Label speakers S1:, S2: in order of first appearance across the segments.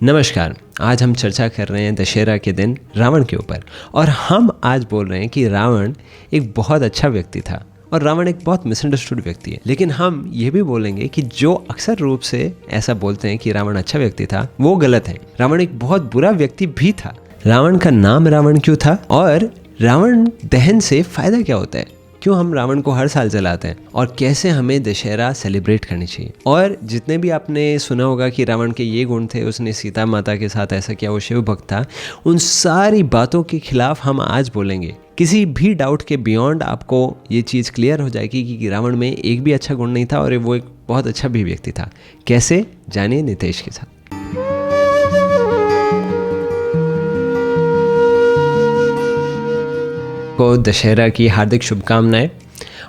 S1: नमस्कार। आज हम चर्चा कर रहे हैं दशहरा के दिन रावण के ऊपर, और हम आज बोल रहे हैं कि रावण एक बहुत अच्छा व्यक्ति था और रावण एक बहुत मिसअंडरस्टूड व्यक्ति है। लेकिन हम ये भी बोलेंगे कि जो अक्सर रूप से ऐसा बोलते हैं कि रावण अच्छा व्यक्ति था, वो गलत है। रावण एक बहुत बुरा व्यक्ति भी था। रावण का नाम रावण क्यों था, और रावण दहन से फ़ायदा क्या होता है, क्यों हम रावण को हर साल जलाते हैं, और कैसे हमें दशहरा सेलिब्रेट करनी चाहिए। और जितने भी आपने सुना होगा कि रावण के ये गुण थे, उसने सीता माता के साथ ऐसा किया, वो शिव भक्त था, उन सारी बातों के खिलाफ हम आज बोलेंगे। किसी भी डाउट के बियॉन्ड आपको ये चीज़ क्लियर हो जाएगी कि रावण में एक भी अच्छा गुण नहीं था और वो एक बहुत अच्छा भी व्यक्ति था। कैसे, जानिए नितेश के साथ। को दशहरा की हार्दिक शुभकामनाएं।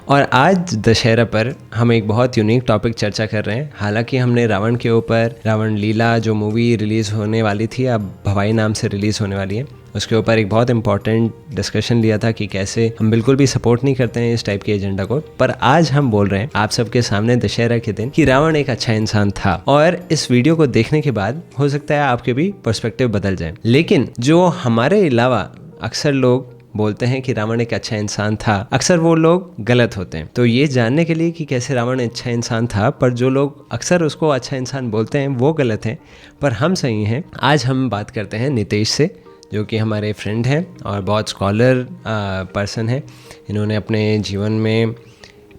S1: और आज दशहरा पर हम एक बहुत यूनिक टॉपिक चर्चा कर रहे हैं। हालांकि हमने रावण के ऊपर रावण लीला जो मूवी रिलीज़ होने वाली थी, अब भवाई नाम से रिलीज़ होने वाली है, उसके ऊपर एक बहुत इंपॉर्टेंट डिस्कशन लिया था कि कैसे हम बिल्कुल भी सपोर्ट नहीं करते हैं इस टाइप के एजेंडा को। पर आज हम बोल रहे हैं आप सबके सामने दशहरा के दिन कि रावण एक अच्छा इंसान था। और इस वीडियो को देखने के बाद हो सकता है आपके भी पर्सपेक्टिव बदल जाए। लेकिन जो हमारे अलावा अक्सर लोग बोलते हैं कि रावण एक अच्छा इंसान था, अक्सर वो लोग गलत होते हैं। तो ये जानने के लिए कि कैसे रावण अच्छा इंसान था, पर जो लोग अक्सर उसको अच्छा इंसान बोलते हैं वो गलत हैं, पर हम सही हैं। आज हम बात करते हैं नितेश से, जो कि हमारे फ्रेंड हैं और बहुत स्कॉलर पर्सन है। इन्होंने अपने जीवन में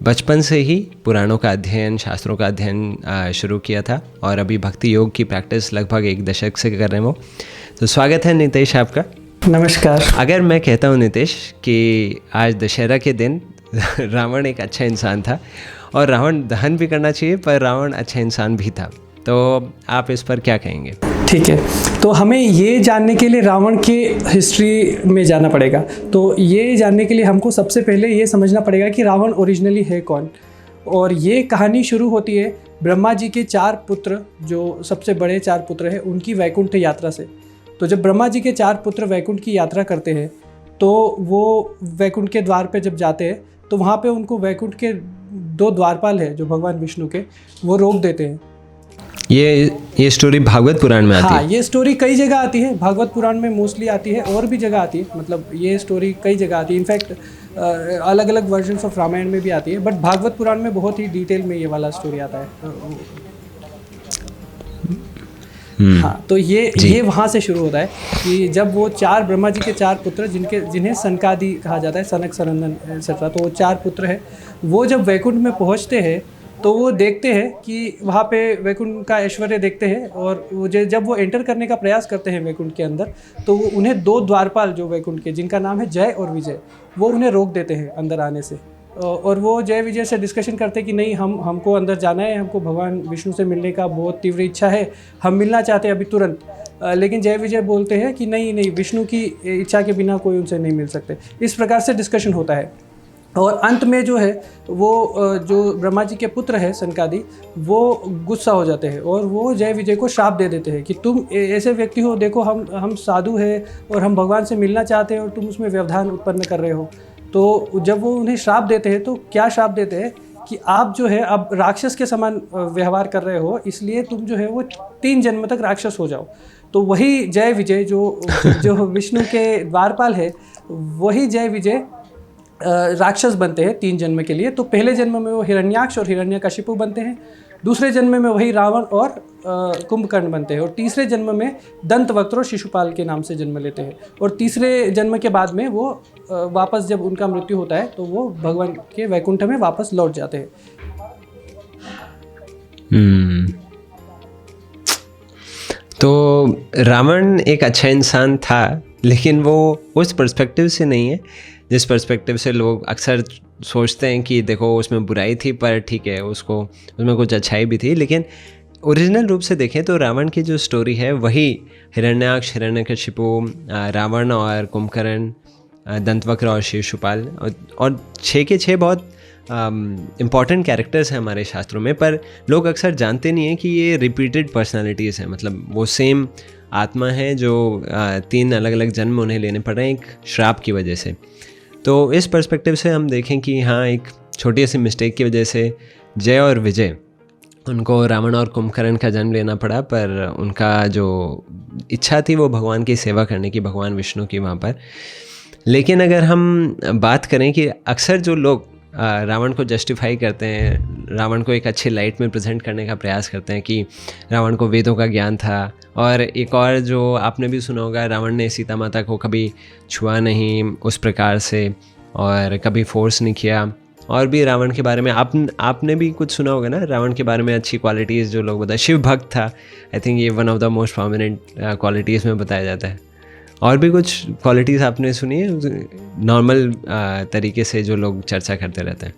S1: बचपन से ही पुराणों का अध्ययन, शास्त्रों का अध्ययन शुरू किया था और अभी भक्ति योग की प्रैक्टिस लगभग 1 दशक से कर रहे हैं वो। तो स्वागत है नितेश आपका।
S2: नमस्कार।
S1: अगर मैं कहता हूँ नितेश कि आज दशहरा के दिन रावण एक अच्छा इंसान था और रावण दहन भी करना चाहिए, पर रावण अच्छा इंसान भी था, तो आप इस पर क्या कहेंगे?
S2: ठीक है, तो हमें ये जानने के लिए रावण के हिस्ट्री में जाना पड़ेगा। तो ये जानने के लिए हमको सबसे पहले ये समझना पड़ेगा कि रावण ओरिजिनली है कौन। और ये कहानी शुरू होती है ब्रह्मा जी के 4 पुत्र, जो सबसे बड़े 4 पुत्र हैं, उनकी वैकुंठ यात्रा से। तो जब ब्रह्मा जी के 4 पुत्र वैकुंठ की यात्रा करते हैं, तो वो वैकुंठ के द्वार पे जब जाते हैं, तो वहाँ पे उनको वैकुंठ के 2 द्वारपाल है जो भगवान विष्णु के, वो रोक देते हैं।
S1: ये स्टोरी भागवत पुराण में आती है।
S2: हाँ, ये स्टोरी कई जगह आती है। भागवत पुराण में मोस्टली आती है, और भी जगह आती है। मतलब ये स्टोरी कई जगह आती है। इनफैक्ट अलग अलग वर्जन्स ऑफ रामायण में भी आती है, बट भागवत पुराण में बहुत ही डिटेल में ये वाला स्टोरी आता है। हाँ, तो ये वहाँ से शुरू होता है कि जब वो 4 ब्रह्मा जी के 4 पुत्र, जिन्हें सनकादि कहा जाता है, सनक सनंदन एक्सेट्रा, तो वो 4 पुत्र हैं, वो जब वैकुंठ में पहुँचते हैं तो वो देखते हैं कि वहाँ पे वैकुंठ का ऐश्वर्य देखते हैं। और वो जब वो एंटर करने का प्रयास करते हैं वैकुंठ के अंदर, तो वो उन्हें 2 द्वारपाल जो वैकुंठ के, जिनका नाम है जय और विजय, वो उन्हें रोक देते हैं अंदर आने से। और वो जय विजय से डिस्कशन करते हैं कि नहीं, हमको अंदर जाना है, हमको भगवान विष्णु से मिलने का बहुत तीव्र इच्छा है, हम मिलना चाहते हैं अभी तुरंत। लेकिन जय विजय बोलते हैं कि नहीं, विष्णु की इच्छा के बिना कोई उनसे नहीं मिल सकते। इस प्रकार से डिस्कशन होता है। और अंत में जो है वो जो ब्रह्मा जी के पुत्र है सनकादि, वो गुस्सा हो जाते हैं और वो जय विजय को श्राप दे देते हैं कि तुम ऐसे व्यक्ति हो, देखो हम साधु हैं और हम भगवान से मिलना चाहते हैं और तुम उसमें व्यवधान उत्पन्न कर रहे हो। तो जब वो उन्हें श्राप देते हैं, तो क्या श्राप देते हैं कि आप जो है अब राक्षस के समान व्यवहार कर रहे हो, इसलिए तुम जो है वो 3 जन्म तक राक्षस हो जाओ। तो वही जय विजय जो विष्णु के द्वारपाल है, वही जय विजय राक्षस बनते हैं 3 जन्म के लिए। तो पहले जन्म में वो हिरण्याक्ष और हिरण्यकशिपु बनते हैं, दूसरे जन्म में वही रावण और कुंभकर्ण बनते हैं, और तीसरे जन्म में दंतवक्त्र और शिशुपाल के नाम से जन्म लेते हैं। और तीसरे जन्म के बाद में वो वापस जब उनका मृत्यु होता है, तो वो भगवान के वैकुंठ में वापस लौट जाते हैं।
S1: तो रावण एक अच्छा इंसान था, लेकिन वो उस पर्सपेक्टिव से नहीं है जिस पर्सपेक्टिव से लोग अक्सर सोचते हैं कि देखो उसमें बुराई थी, पर ठीक है, उसमें कुछ अच्छाई भी थी। लेकिन ओरिजिनल रूप से देखें तो रावण की जो स्टोरी है वही हिरण्याक्ष, हिरण्यकशिपु, रावण और कुंभकर्ण, दंतवक्र और शिशुपाल, और 6 के 6 बहुत इम्पॉर्टेंट कैरेक्टर्स हैं हमारे शास्त्रों में। पर लोग अक्सर जानते नहीं हैं कि ये रिपीटेड पर्सनालिटीज़ हैं, मतलब वो सेम आत्मा है जो 3 अलग अलग जन्म उन्हें लेने पड़ रहे हैं एक श्राप की वजह से। तो इस पर्सपेक्टिव से हम देखें कि हाँ, एक छोटी सी मिस्टेक की वजह से जय और विजय उनको रावण और कुंभकर्ण का जन्म लेना पड़ा, पर उनका जो इच्छा थी वो भगवान की सेवा करने की, भगवान विष्णु की वहाँ पर। लेकिन अगर हम बात करें कि अक्सर जो लोग रावण को जस्टिफाई करते हैं, रावण को एक अच्छी लाइट में प्रेजेंट करने का प्रयास करते हैं कि रावण को वेदों का ज्ञान था, और एक और जो आपने भी सुना होगा, रावण ने सीता माता को कभी छुआ नहीं उस प्रकार से और कभी फोर्स नहीं किया। और भी रावण के बारे में आपने भी कुछ सुना होगा ना, रावण के बारे में अच्छी क्वालिटीज़ जो लोग बताए, शिव भक्त था, आई थिंक ये one of the most prominent qualities में बताया जाता है। और भी कुछ क्वालिटीज़ आपने सुनी है नॉर्मल तरीके से जो लोग चर्चा करते रहते हैं?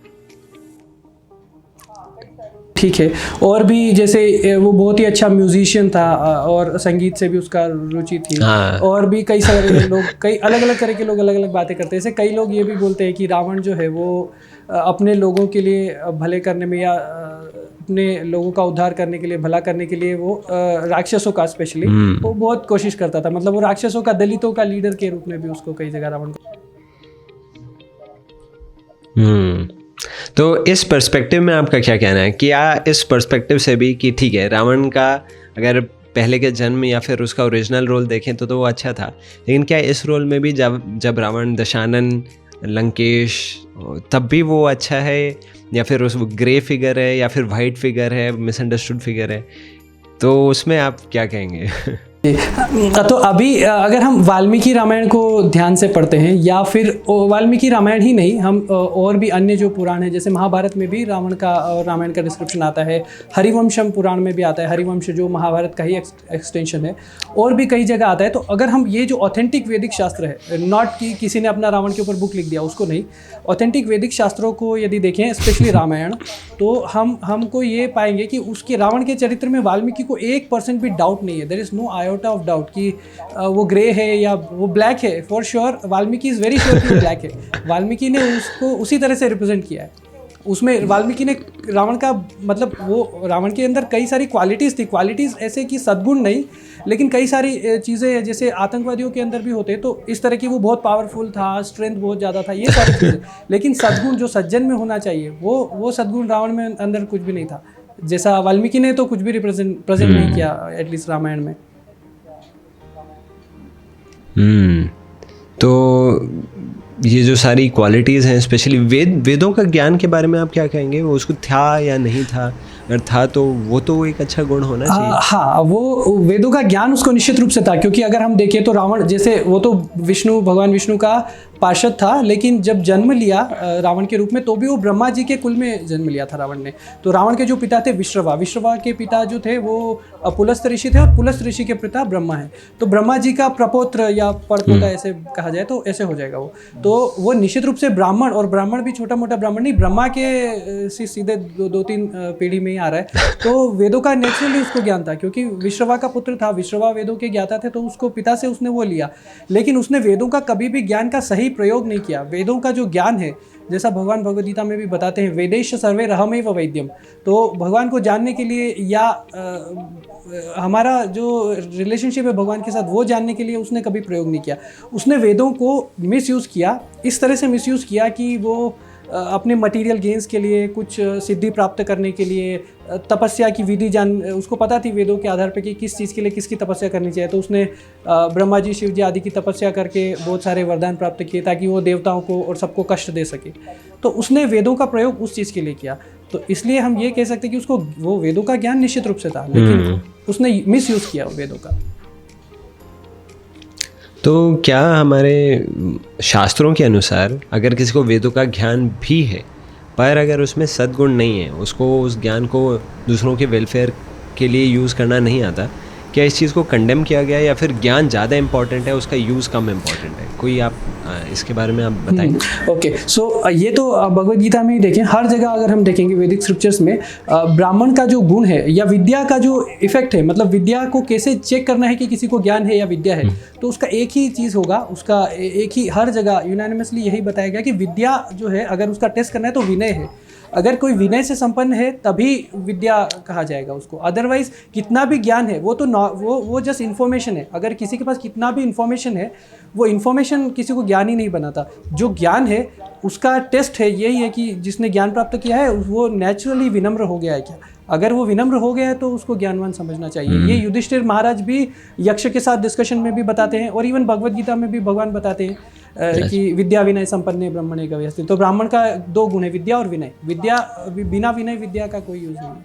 S2: ठीक है। और भी जैसे वो बहुत ही अच्छा म्यूजिशियन था और संगीत से भी उसका रुचि थी।
S1: हाँ।
S2: और भी कई सारे लोग, कई अलग अलग तरह के लोग अलग अलग बातें करते हैं। जैसे कई लोग ये भी बोलते हैं कि रावण जो है वो अपने लोगों के लिए भले करने में या अपने लोगों का उद्धार करने के लिए, भला करने के लिए वो राक्षसों का स्पेशली वो बहुत कोशिश करता था। मतलब वो राक्षसों का, दलितों का लीडर के रूप में भी उसको कई जगह रावण को।
S1: तो इस पर्सपेक्टिव में आपका क्या कहना है? क्या इस पर्सपेक्टिव से भी कि ठीक है, रावण का अगर पहले के जन्म या फिर उसका ओरिजिनल रोल देखें तो वो अच्छा था, लेकिन क्या इस रोल में भी जब रावण दशानन, लंकेश, तब भी वो अच्छा है, या फिर उस ग्रे फिगर है, या फिर वाइट फिगर है, मिसअंडरस्टूड फिगर है? तो उसमें आप क्या कहेंगे?
S2: तो अभी अगर हम वाल्मीकि रामायण को ध्यान से पढ़ते हैं, या फिर वाल्मीकि रामायण ही नहीं, हम और भी अन्य जो पुराण है, जैसे महाभारत में भी रावण का और रामायण का डिस्क्रिप्शन आता है, हरिवंशम पुराण में भी आता है, हरिवंश जो महाभारत का ही एक्सटेंशन है, और भी कई जगह आता है। तो अगर हम ये जो ऑथेंटिक वैदिक शास्त्र है, नॉट कि किसी ने अपना रावण के ऊपर बुक लिख दिया, उसको नहीं, ऑथेंटिक वैदिक शास्त्रों को यदि देखें, स्पेशली रामायण, तो हमको ये पाएंगे कि उसके रावण के चरित्र में वाल्मीकि को 1% भी डाउट नहीं है। There is no iota of doubt कि वो ग्रे है या वो ब्लैक है। For sure Valmiki is very sure कि वो ब्लैक है। वाल्मीकि ने उसको उसी तरह से रिप्रेजेंट किया है। उसमें वाल्मीकि ने रावण का, मतलब वो रावण के अंदर कई सारी क्वालिटीज़ थी, क्वालिटीज़ ऐसे कि सद्गुण नहीं, लेकिन कई सारी चीज़ें जैसे आतंकवादियों के अंदर भी होते, तो इस तरह की वो बहुत पावरफुल था, स्ट्रेंथ बहुत ज़्यादा था, ये सारी चीज़ें। लेकिन सद्गुण जो सज्जन में होना चाहिए, वो सद्गुण रावण में अंदर कुछ भी नहीं था। जैसा वाल्मीकि ने तो कुछ भी प्रेजेंट नहीं किया, एटलीस्ट रामायण में।
S1: तो ये जो सारी क्वालिटीज़ हैं, स्पेशली वेदों का ज्ञान के बारे में आप क्या कहेंगे? वो उसको था या नहीं था? अगर था तो वो तो एक अच्छा गुण होना चाहिए।
S2: हाँ, वो वेदों का ज्ञान उसको निश्चित रूप से था, क्योंकि अगर हम देखें तो रावण, जैसे वो तो भगवान विष्णु का पार्षद था, लेकिन जब जन्म लिया रावण के रूप में, तो भी वो ब्रह्मा जी के कुल में जन्म लिया था रावण ने। तो रावण के जो पिता थे विश्रवा के पिता जो थे वो पुलस्त्य ऋषि थे, और पुलस्त्य ऋषि के पिता ब्रह्मा है। तो ब्रह्मा जी का प्रपौत्र या परपोता ऐसे कहा जाए तो ऐसे हो जाएगा वो। तो वो निश्चित रूप से ब्राह्मण, और ब्राह्मण भी छोटा मोटा ब्राह्मण नहीं, ब्रह्मा के सीधे 2-3 पीढ़ी में ही आ रहा है। तो वेदों का नेचुरली उसको ज्ञान था, क्योंकि विश्रवा का पुत्र था, विश्रवा वेदों के ज्ञाता थे, तो उसको पिता से उसने वो लिया। लेकिन उसने वेदों का कभी भी ज्ञान का सही प्रयोग नहीं किया। वेदों का जो ज्ञान है, जैसा भगवान भगवद गीता में भी बताते हैं, वेदेश सर्वे रहमेव वैद्यम। तो भगवान को जानने के लिए, या हमारा जो रिलेशनशिप है भगवान के साथ, वो जानने के लिए उसने कभी प्रयोग नहीं किया। उसने वेदों को मिसयूज़ किया, इस तरह से मिसयूज़ किया कि वो अपने मटेरियल गेंस के लिए, कुछ सिद्धि प्राप्त करने के लिए, तपस्या की विधि उसको पता थी वेदों के आधार पर कि किस चीज़ के लिए किसकी तपस्या करनी चाहिए। तो उसने ब्रह्मा जी, शिव जी आदि की तपस्या करके बहुत सारे वरदान प्राप्त किए, ताकि वो देवताओं को और सबको कष्ट दे सके। तो उसने वेदों का प्रयोग उस चीज़ के लिए किया। तो इसलिए हम ये कह सकते हैं कि उसको वो वेदों का ज्ञान निश्चित रूप से था, लेकिन उसने मिसयूज़ किया वेदों का।
S1: तो क्या हमारे शास्त्रों के अनुसार अगर किसी को वेदों का ज्ञान भी है, पर अगर उसमें सद्गुण नहीं है, उसको उस ज्ञान को दूसरों के वेलफेयर के लिए यूज़ करना नहीं आता, क्या इस चीज़ को कंडेम किया गया, या फिर ज्ञान ज़्यादा इम्पॉर्टेंट है, उसका यूज़ कम इम्पॉर्टेंट है? कोई आप इसके बारे में आप बताएंगे?
S2: ओके, सो ये तो भगवद गीता में ही देखें, हर जगह अगर हम देखेंगे वैदिक स्क्रिप्चर्स में, ब्राह्मण का जो गुण है या विद्या का जो इफेक्ट है, मतलब विद्या को कैसे चेक करना है कि किसी को ज्ञान है या विद्या है, तो उसका एक ही चीज़ होगा, उसका एक ही, हर जगह यूनानिमसली यही बताया गया कि विद्या जो है, अगर उसका टेस्ट करना है तो विनय है। अगर कोई विनय से संपन्न है तभी विद्या कहा जाएगा उसको, अदरवाइज कितना भी ज्ञान है वो तो वो जस्ट इन्फॉर्मेशन है। अगर किसी के पास कितना भी इन्फॉर्मेशन है, वो इन्फॉर्मेशन किसी को ज्ञान ही नहीं बनाता। जो ज्ञान है उसका टेस्ट है यही है कि जिसने ज्ञान प्राप्त किया है वो नेचुरली विनम्र हो गया है क्या। अगर वो विनम्र हो गया है तो उसको ज्ञानवान समझना चाहिए। ये युधिष्ठिर महाराज भी यक्ष के साथ डिस्कशन में भी बताते हैं, और इवन भगवद गीता में भी भगवान बताते हैं कि विद्या विनय संपन्ने ब्रह्मणे गव्यस्ते। तो ब्राह्मण का 2 गुण है, विद्या और विनय। विद्या बिना विनय विद्या का कोई यूज नहीं है।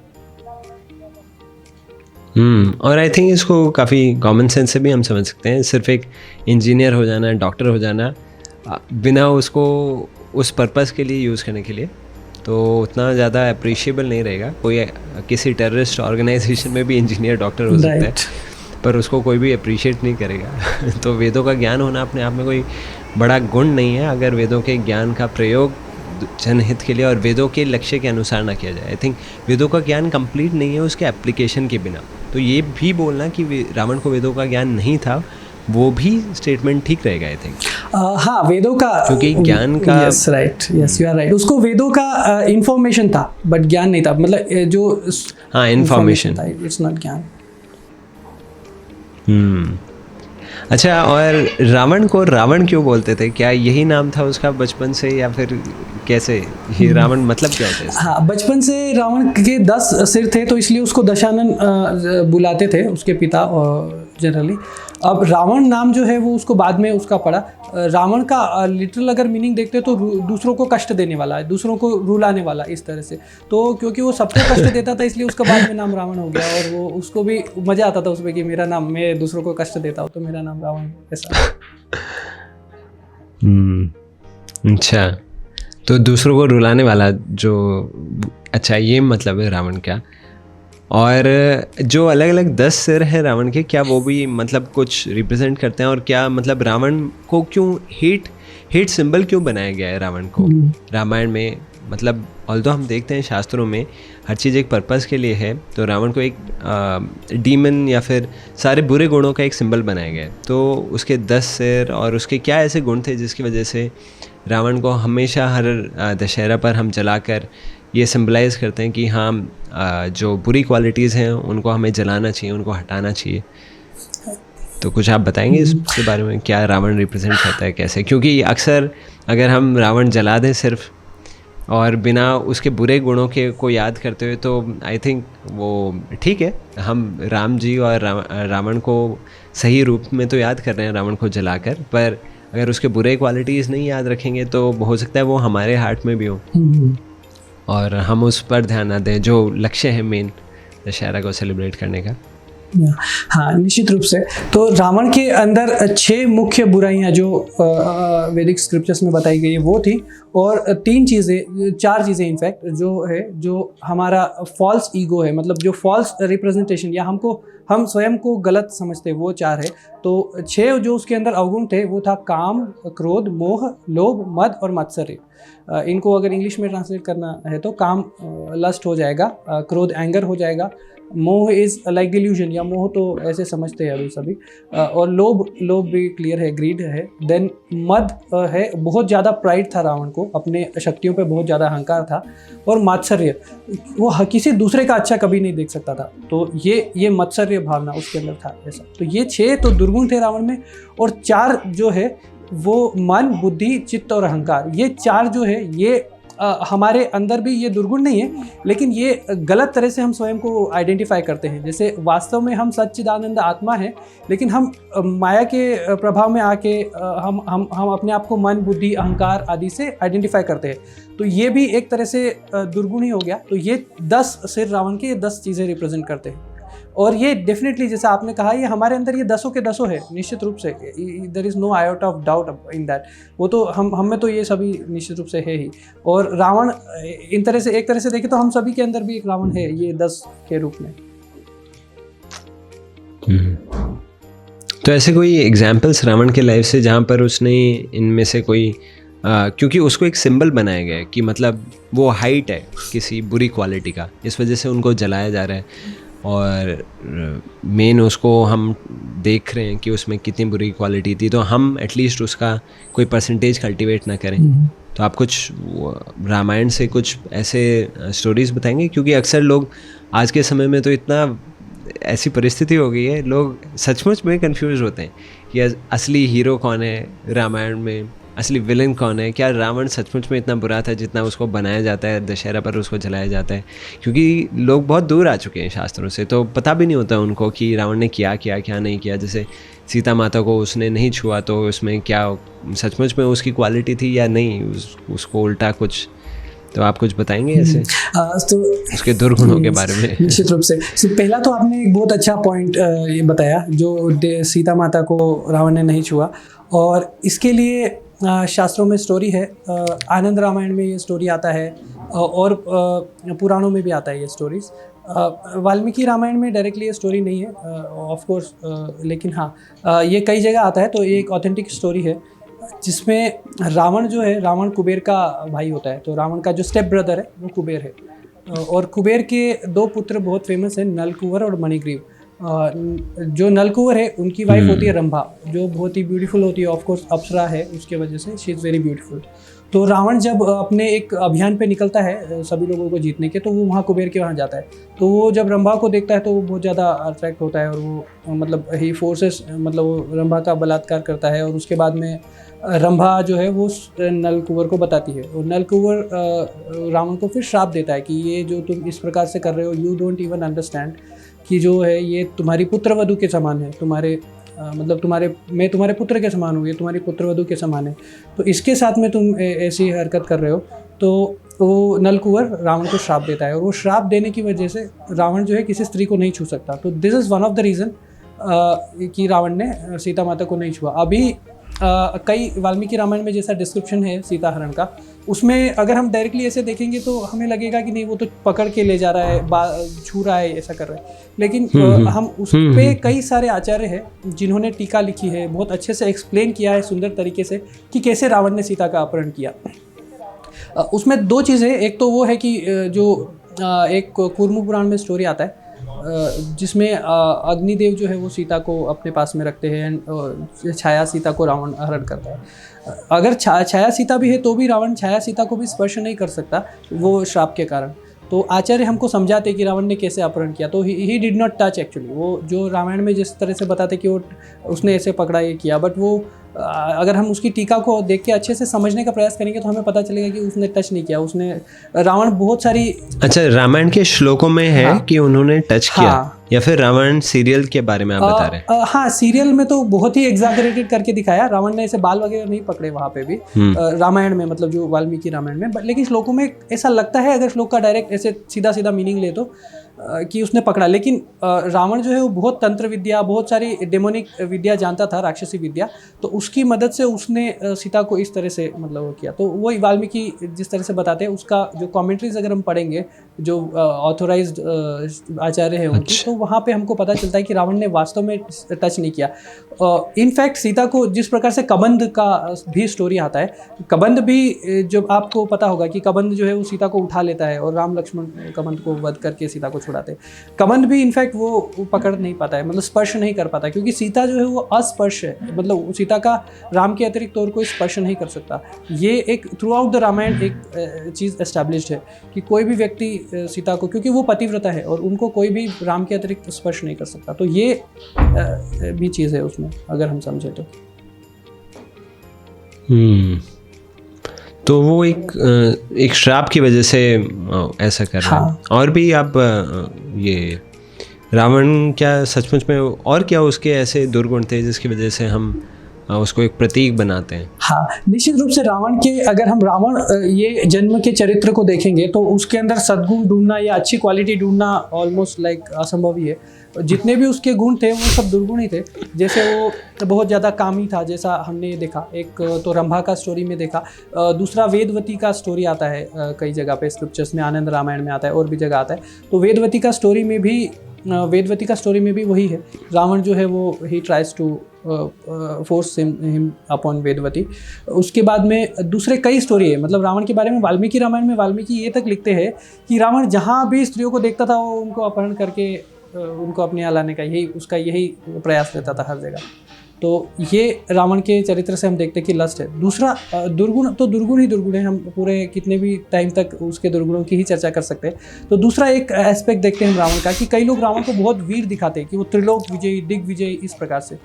S1: और आई थिंक इसको काफ़ी कॉमन सेंस से भी हम समझ सकते हैं। सिर्फ एक इंजीनियर हो जाना, डॉक्टर हो जाना, बिना उसको उस पर्पस के लिए यूज़ करने के लिए तो उतना ज़्यादा अप्रिशिएबल नहीं रहेगा। कोई किसी टेररिस्ट ऑर्गेनाइजेशन में भी इंजीनियर डॉक्टर हो सकता है, पर उसको कोई भी अप्रिशिएट नहीं करेगा। तो वेदों का ज्ञान होना अपने आप में कोई बड़ा गुण नहीं है, अगर वेदों के ज्ञान का प्रयोग जनहित के लिए और वेदों के लक्ष्य के अनुसार ना किया जाए। आई थिंक वेदों का ज्ञान कंप्लीट नहीं है उसके एप्लीकेशन के बिना। तो ये भी बोलना कि रावण को वेदों का ज्ञान नहीं था, वो भी स्टेटमेंट ठीक रहेगा आई थिंक।
S2: हाँ, वेदों का,
S1: क्योंकि ज्ञान का,
S2: yes right, yes you are right, उसको वेदों का इंफॉर्मेशन था बट ज्ञान नहीं था। मतलब जो
S1: हाँ इंफॉर्मेशन
S2: था, इट्स नॉट ज्ञान।
S1: अच्छा, और रावण को रावण क्यों बोलते थे? क्या यही नाम था उसका बचपन से, या फिर कैसे? ये रावण मतलब क्या होता है?
S2: हाँ, बचपन से रावण के 10 सिर थे तो इसलिए उसको दशानन बुलाते थे उसके पिता जनरली। अब रावण नाम जो है वो उसको बाद में उसका पड़ा। रावण का लिटरल अगर मीनिंग देखते हैं तो दूसरों को कष्ट देने वाला है, दूसरों को रुलाने वाला, इस तरह से। तो क्योंकि वो सबको कष्ट देता था इसलिए उसका बाद में नाम रावण हो गया, और वो उसको भी मज़ा आता था उसमें कि मेरा नाम, मैं दूसरों को कष्ट देता हूँ तो मेरा नाम रावण, ऐसा।
S1: अच्छा, तो दूसरों को रुलाने वाला जो, अच्छा ये मतलब है रावण का। और जो अलग अलग 10 सिर हैं रावण के, क्या वो भी मतलब कुछ रिप्रेजेंट करते हैं? और क्या मतलब रावण को क्यों हेट सिंबल क्यों बनाया गया है रावण को रामायण में? मतलब ऑल्दो हम देखते हैं शास्त्रों में हर चीज़ एक पर्पस के लिए है, तो रावण को एक डीमन या फिर सारे बुरे गुणों का एक सिंबल बनाया गया है। तो उसके 10 सिर और उसके क्या ऐसे गुण थे जिसकी वजह से रावण को हमेशा हर दशहरा पर हम जलाकर ये सिंबलाइज करते हैं कि हाँ जो बुरी क्वालिटीज़ हैं उनको हमें जलाना चाहिए, उनको हटाना चाहिए? तो कुछ आप बताएंगे इसके बारे में, क्या रावण रिप्रेजेंट करता है, कैसे? क्योंकि अक्सर अगर हम रावण जला दें सिर्फ और बिना उसके बुरे गुणों के को याद करते हुए, तो आई थिंक वो ठीक है, हम राम जी और रावण को सही रूप में तो याद कर रहे हैं रावण को जलाकर, पर अगर उसके बुरे क्वालिटीज़ नहीं याद रखेंगे तो हो सकता है वो हमारे हार्ट में भी हो और हम उस पर ध्यान ना दें जो लक्ष्य है मेन दशहरा को सेलिब्रेट करने का।
S2: हाँ, निश्चित रूप से। तो रावण के अंदर 6 मुख्य बुराइयां जो वैदिक स्क्रिप्चर्स में बताई गई है वो थी, और 4 चीज़ें इनफैक्ट जो है, जो हमारा फॉल्स ईगो है, मतलब जो फॉल्स रिप्रेजेंटेशन या हम स्वयं को गलत समझते हैं, वो 4 है। तो 6 जो उसके अंदर अवगुण थे वो था काम, क्रोध, मोह, लोभ, मद और मत्सर्य। इनको अगर इंग्लिश में ट्रांसलेट करना है तो काम लस्ट हो जाएगा, क्रोध एंगर हो जाएगा, मोह इज़ लाइक डिल्यूजन या मोह तो ऐसे समझते हैं अभी सभी, और लोभ भी क्लियर है, ग्रीड है। देन मद है, बहुत ज़्यादा प्राइड था रावण को, अपने शक्तियों पे बहुत ज़्यादा अहंकार था। और मात्सर्य, वो किसी दूसरे का अच्छा कभी नहीं देख सकता था, तो ये मत्सर्य भावना उसके अंदर था ऐसा। तो ये 6 तो दुर्गुण थे रावण में, और 4 जो है वो मन, बुद्धि, चित्त और अहंकार, ये 4 जो है ये हमारे अंदर भी ये दुर्गुण नहीं है, लेकिन ये गलत तरह से हम स्वयं को आइडेंटिफाई करते हैं। जैसे वास्तव में हम सच्चिदानंद आत्मा हैं, लेकिन हम माया के प्रभाव में आके हम अपने आप को मन, बुद्धि, अहंकार आदि से आइडेंटिफाई करते हैं। तो ये भी एक तरह से दुर्गुण ही हो गया। तो ये 10 सिर रावण के 10 चीज़ें रिप्रेजेंट करते हैं, और ये डेफिनेटली जैसा आपने कहा, ये हमारे अंदर ये 10 के 10 है, निश्चित रूप से। There is no iota of doubt in that. वो तो हम में तो ये सभी निश्चित रूप से है ही। और रावण इन तरह से, एक तरह से देखें तो हम सभी के अंदर भी एक रावण है, ये 10 के रूप में।
S1: तो ऐसे कोई एग्जाम्पल्स रावण के लाइफ से जहाँ पर उसने इनमें से कोई क्योंकि उसको एक सिंबल बनाया गया है कि मतलब वो हाइट है किसी बुरी क्वालिटी का, इस वजह से उनको जलाया जा रहा है। और मेन उसको हम देख रहे हैं कि उसमें कितनी बुरी क्वालिटी थी, तो हम एटलीस्ट उसका कोई परसेंटेज कल्टीवेट ना करें। तो आप कुछ रामायण से कुछ ऐसे स्टोरीज़ बताएंगे, क्योंकि अक्सर लोग आज के समय में तो इतना ऐसी परिस्थिति हो गई है, लोग सचमुच में कंफ्यूज होते हैं कि असली हीरो कौन है रामायण में, असली विलन कौन है, क्या रावण सचमुच में इतना बुरा था जितना उसको बनाया जाता है, दशहरा पर उसको जलाया जाता है। क्योंकि लोग बहुत दूर आ चुके हैं शास्त्रों से, तो पता भी नहीं होता उनको कि रावण ने क्या किया क्या नहीं किया। जैसे सीता माता को उसने नहीं छुआ तो उसमें क्या सचमुच में उसकी क्वालिटी थी या नहीं, उसको उल्टा कुछ। तो आप कुछ बताएंगे ऐसे
S2: तो
S1: उसके दुर्गुणों के बारे में?
S2: निश्चित रूप से। पहला तो आपने एक बहुत अच्छा पॉइंट ये बताया, जो सीता माता को रावण ने नहीं छुआ, और इसके लिए शास्त्रों में स्टोरी है। आनंद रामायण में ये स्टोरी आता है, और पुराणों में भी आता है ये स्टोरीज़। वाल्मीकि रामायण में डायरेक्टली ये स्टोरी नहीं है ऑफ कोर्स, लेकिन हाँ ये कई जगह आता है। तो ये एक ऑथेंटिक स्टोरी है जिसमें रावण जो है, रावण कुबेर का भाई होता है। तो रावण का जो स्टेप ब्रदर है वो कुबेर है, और कुबेर के दो पुत्र बहुत फेमस हैं, नलकुवर और मणिग्रीव। जो नलकुवर है उनकी वाइफ होती है रंभा, जो बहुत ही ब्यूटीफुल होती है, ऑफ कोर्स अप्सरा है, उसके वजह से शी इज़ वेरी ब्यूटीफुल। तो रावण जब अपने एक अभियान पे निकलता है सभी लोगों को जीतने के, तो वो वहाँ कुबेर के वहाँ जाता है। तो वो जब रंभा को देखता है तो वो बहुत ज़्यादा अट्रैक्ट होता है, और वो मतलब ही फोर्सेस, मतलब वो रंभा का बलात्कार करता है। और उसके बाद में रंभा जो है वो नलकुवर को बताती है, और नलकुवर रावण को फिर श्राप देता है कि ये जो तुम इस प्रकार से कर रहे हो, यू डोंट इवन अंडरस्टैंड कि जो है ये तुम्हारी पुत्रवधू के समान है, मतलब मैं तुम्हारे पुत्र के समान हूँ, ये तुम्हारी पुत्रवधू के समान है। तो इसके साथ में तुम ऐसी हरकत कर रहे हो। तो वो नलकुवर रावण को श्राप देता है, और वो श्राप देने की वजह से रावण जो है किसी स्त्री को नहीं छू सकता। तो this is one of the reason कि रावण ने सीता माता को नहीं छुआ। अभी कई वाल्मीकि रामायण में जैसा डिस्क्रिप्शन है सीता हरण का, उसमें अगर हम डायरेक्टली ऐसे देखेंगे तो हमें लगेगा कि नहीं वो तो पकड़ के ले जा रहा है, छू रहा है, ऐसा कर रहा है। लेकिन हम उस पे कई सारे आचार्य हैं जिन्होंने टीका लिखी है, बहुत अच्छे से एक्सप्लेन किया है सुंदर तरीके से कि कैसे रावण ने सीता का अपहरण किया। उसमें दो चीज़ें, एक तो वो है कि जो एक कूर्म पुराण में स्टोरी आता है जिसमें अग्निदेव जो है वो सीता को अपने पास में रखते हैं, छाया सीता को रावण हरण करता है। अगर छाया सीता भी है तो भी रावण छाया सीता को भी स्पर्श नहीं कर सकता वो श्राप के कारण। तो आचार्य हमको समझाते कि रावण ने कैसे अपहरण किया। तो he did not touch actually, वो जो रामायण में जिस तरह से बताते कि वो उसने ऐसे पकड़ा ये किया, बट वो अगर हम उसकी टीका को देख के अच्छे से समझने का प्रयास करेंगे तो हमें पता चलेगा कि उसने टच नहीं किया। उसने रावण बहुत सारी, अच्छा
S1: रामायण के श्लोकों में है हाँ, कि उन्होंने टच किया या फिर रावण सीरियल के बारे में आप बता रहे हैं?
S2: हाँ, सीरियल में तो बहुत ही एग्जैगरेटेड करके दिखाया, रावण ने ऐसे बाल वगैरह नहीं पकड़े वहाँ पे भी रामायण में, मतलब जो वाल्मीकि रामायण में। लेकिन श्लोकों में ऐसा लगता है, अगर श्लोक का डायरेक्ट ऐसे सीधा सीधा मीनिंग ले तो कि उसने पकड़ा। लेकिन रावण जो है वो बहुत तंत्र विद्या, बहुत सारी डेमोनिक विद्या जानता था, राक्षसी विद्या। तो उसकी मदद से उसने सीता को इस तरह से मतलब वो किया। तो वही वाल्मीकि जिस तरह से बताते हैं, उसका जो कमेंट्रीज अगर हम पढ़ेंगे, जो ऑथोराइज्ड आचार्य है उनकी, तो वहाँ पे हमको पता चलता है कि रावण ने वास्तव में टच नहीं किया। इनफैक्ट सीता को जिस प्रकार से कबंध का भी स्टोरी आता है, कबंध भी जब आपको पता होगा कि कबंध जो है वो सीता को उठा लेता है और राम लक्ष्मण कबंध को वध करके सीता को छुड़ाते। कबंध भी इनफैक्ट वो पकड़ नहीं पाता है, मतलब स्पर्श नहीं कर पाता, क्योंकि सीता जो है वो अस्पर्श है, मतलब सीता का राम के अतिरिक्त और कोई स्पर्श नहीं कर सकता। ये एक थ्रू आउट द रामायण एक चीज़ एस्टैब्लिश्ड है कि कोई भी व्यक्ति सीता को, क्योंकि वो पतिव्रता है और उनको कोई भी राम के अतिरिक्त स्पर्श नहीं कर सकता। तो ये भी चीज़ है उसमें, अगर हम समझे तो।
S1: तो वो एक श्राप की वजह से ऐसा कर रहा है। और भी आप ये रावण क्या सचमुच में और क्या उसके ऐसे दुर्गुण थे जिसकी वजह से हम उसको एक प्रतीक बनाते हैं?
S2: हाँ, निश्चित रूप से रावण के, अगर हम रावण ये जन्म के चरित्र को देखेंगे तो उसके अंदर सद्गुण ढूंढना या अच्छी क्वालिटी ढूंढना ऑलमोस्ट लाइक असंभव ही है। जितने भी उसके गुण थे वो सब दुर्गुण ही थे। जैसे वो बहुत ज़्यादा कामी था, जैसा हमने देखा, एक तो रंभा का स्टोरी में देखा। दूसरा वेदवती का स्टोरी आता है कई जगह पे स्क्रिप्चर्स में, आनंद रामायण में आता है और भी जगह आता है। तो वेदवती का स्टोरी में भी वही है, रावण जो है वो ही tries to force him upon Vedavati. उसके बाद में दूसरे कई स्टोरी है, मतलब रावण के बारे में वाल्मीकि रामायण में वाल्मीकि ये तक लिखते हैं कि रावण जहाँ भी स्त्रियों को देखता था वो उनको अपहरण करके उनको अपने यहाँ लाने का, उसका यही प्रयास रहता था हर जगह। तो ये रावण के चरित्र से हम देखते हैं कि लस्ट है। दूसरा दुर्गुण तो दुर्गुण ही दुर्गुण है, हम पूरे कितने भी टाइम तक उसके दुर्गुणों की ही चर्चा कर सकते हैं। तो दूसरा एक एस्पेक्ट देखते हैं हम रावण का, कि कई लोग रावण को बहुत वीर दिखाते हैं कि वो त्रिलोक विजयी, दिग्विजयी इस प्रकार से।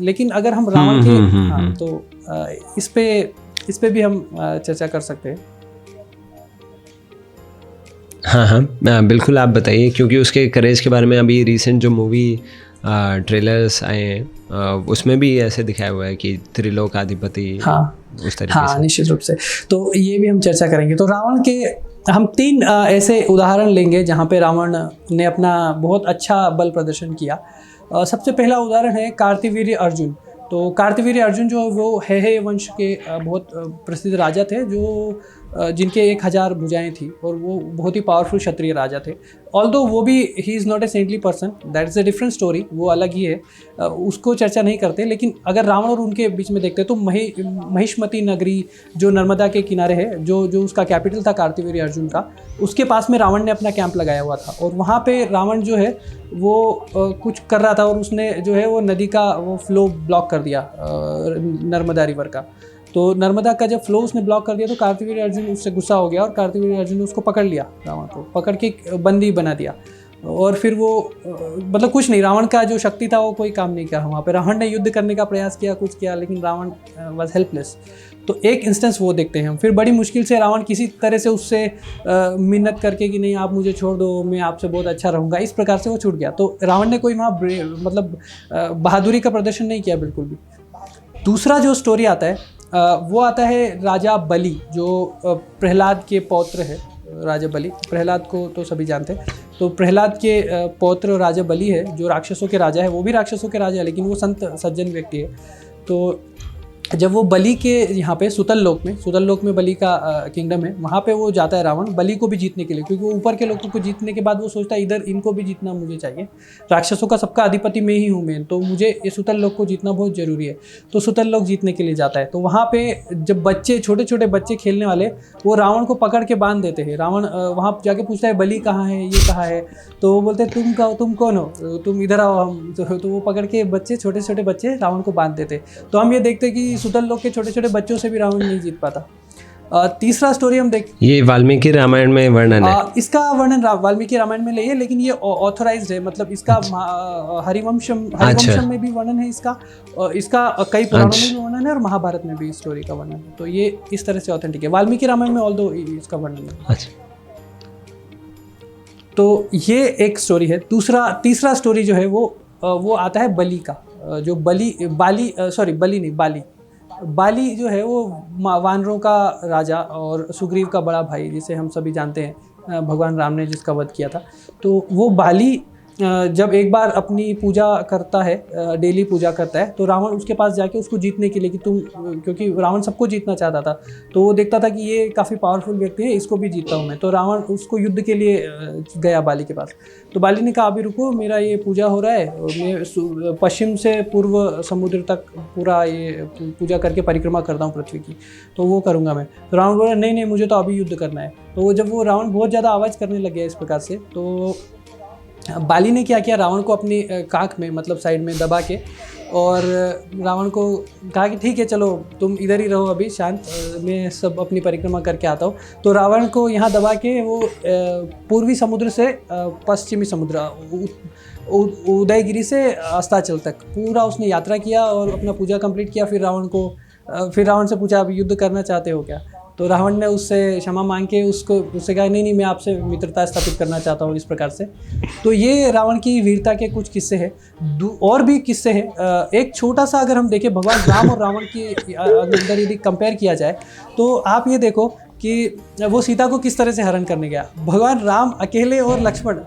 S2: लेकिन अगर हम रावण के तो इस पे भी हम चर्चा कर सकते हैं।
S1: हाँ, बिल्कुल आप बताइए, क्योंकि उसके करेज के बारे में अभी रिसेंट जो मूवी ट्रेलर्स आए हैं उसमें भी ऐसे दिखाया हुआ है कि त्रिलोक अधिपति, उस तरीके से।
S2: निश्चित रूप से, तो ये भी हम चर्चा करेंगे। तो रावण के हम 3 ऐसे उदाहरण लेंगे जहाँ पे रावण ने अपना बहुत अच्छा बल प्रदर्शन किया। सबसे पहला उदाहरण है कार्तिवीर्य अर्जुन। तो कार्तिवीर्य अर्जुन जो वो है वंश के बहुत प्रसिद्ध राजा थे, जो जिनके 1000 भुजाएं थी, और वो बहुत ही पावरफुल क्षत्रिय राजा थे। ऑल्दो वो भी he is not a saintly person, that is a different story, वो अलग ही है, उसको चर्चा नहीं करते। लेकिन अगर रावण और उनके बीच में देखते तो महिष्मती नगरी जो नर्मदा के किनारे है, जो उसका कैपिटल था कार्तिवीर्य अर्जुन का, उसके पास में रावण ने अपना कैंप लगाया हुआ था। और वहाँ पे रावण जो है वो कुछ कर रहा था, और उसने जो है वो नदी का वो फ्लो ब्लॉक कर दिया, नर्मदा रिवर का। तो नर्मदा का जब फ्लो उसने ब्लॉक कर दिया तो कार्तिवीर्य अर्जुन उससे गुस्सा हो गया, और कार्तिवीर्य अर्जुन ने उसको पकड़ लिया, रावण को पकड़ के बंदी बना दिया। और फिर वो मतलब कुछ नहीं, रावण का जो शक्ति था वो कोई काम नहीं किया वहाँ पे। रावण ने युद्ध करने का प्रयास किया, कुछ किया, लेकिन रावण वाज हेल्पलेस। तो एक इंस्टेंस वो देखते हैं हम। फिर बड़ी मुश्किल से रावण किसी तरह से उससे मिन्नत करके कि नहीं आप मुझे छोड़ दो, मैं आपसे बहुत अच्छा रहूँगा, इस प्रकार से वो छूट गया। तो रावण ने कोई वहाँ मतलब बहादुरी का प्रदर्शन नहीं किया बिल्कुल भी। दूसरा जो स्टोरी आता है वो आता है राजा बलि, जो प्रहलाद के पौत्र है। राजा बलि, प्रहलाद को तो सभी जानते हैं। तो प्रहलाद के पौत्र राजा बलि है, जो राक्षसों के राजा है। वो भी राक्षसों के राजा है, लेकिन वो संत सज्जन व्यक्ति है। तो जब वो बलि के यहाँ पे सुतल लोक में बलि का किंगडम है, वहाँ पे वो जाता है रावण बलि को भी जीतने के लिए, क्योंकि वो ऊपर के लोगों को जीतने के बाद वो सोचता है इधर इनको भी जीतना मुझे चाहिए, राक्षसों का सबका अधिपति मैं ही हूँ मैं, तो मुझे ये सुतल लोक को जीतना बहुत जरूरी है। तो सुतल लोक जीतने के लिए जाता है। तो वहाँ पे जब बच्चे, छोटे छोटे बच्चे खेलने वाले, वो रावण को पकड़ के बांध देते हैं। रावण वहाँ जाके पूछता है बलि कहाँ है, ये कहाँ है। तो वो बोलते हैं तुम कौन हो, तुम इधर आओ हम। तो वो पकड़ के बच्चे, छोटे छोटे बच्चे रावण को बांध देते। तो हम ये देखते हैं कि सुतल लोक के छोटे छोटे बच्चों से भी रावण नहीं जीत पाता। तीसरा स्टोरी हम देख,
S1: ये वाल्मीकि रामायण में वर्णन है।
S2: इसका वर्णन वाल्मीकि रामायण में नहीं है, लेकिन ये ऑथराइज्ड है, मतलब इसका हरिवंशम में भी वर्णन है इसका, इसका कई पुराणों में भी वर्णन है, और महाभारत में भी इस स्टोरी का वर्णन है। तो ये इस तरह से ऑथेंटिक है। वाल्मीकि रामायण में ऑल्दो इसका वर्णन है। तो ये एक स्टोरी है। तीसरा स्टोरी जो है वो आता है बलि का, जो बाली जो है वो वानरों का राजा और सुग्रीव का बड़ा भाई, जिसे हम सभी जानते हैं, भगवान राम ने जिसका वध किया था। तो वो बाली जब एक बार अपनी पूजा करता है, डेली पूजा करता है, तो रावण उसके पास जाके उसको जीतने के लिए कि क्योंकि रावण सबको जीतना चाहता था, तो वो देखता था कि ये काफ़ी पावरफुल व्यक्ति है, इसको भी जीतता हूँ मैं। तो रावण उसको युद्ध के लिए गया बाली के पास। तो बाली ने कहा अभी रुको, मेरा ये पूजा हो रहा है, मैं पश्चिम से पूर्व समुद्र तक पूरा ये पूजा करके परिक्रमा करता हूँ पृथ्वी की, तो वो करूँगा मैं। तो रावण बोला नहीं, मुझे तो अभी युद्ध करना है। तो जब वो रावण बहुत ज़्यादा आवाज़ करने लग गया इस प्रकार से, तो बाली ने क्या किया, रावण को अपनी काख में, मतलब साइड में दबा के, और रावण को कहा कि ठीक है चलो तुम इधर ही रहो अभी शांत, मैं सब अपनी परिक्रमा करके आता हूँ। तो रावण को यहाँ दबा के वो पूर्वी समुद्र से पश्चिमी समुद्र, उदयगिरी से अस्ताचल तक पूरा उसने यात्रा किया और अपना पूजा कंप्लीट किया। फिर रावण से पूछा अभी युद्ध करना चाहते हो क्या। तो रावण ने उससे क्षमा मांग के उससे कहा नहीं मैं आपसे मित्रता स्थापित करना चाहता हूँ, इस प्रकार से। तो ये रावण की वीरता के कुछ किस्से हैं। और भी किस्से हैं। एक छोटा सा अगर हम देखें भगवान राम और रावण के अंदर यदि कंपेयर किया जाए, तो आप ये देखो कि वो सीता को किस तरह से हरण करने गया। भगवान राम अकेले और लक्ष्मण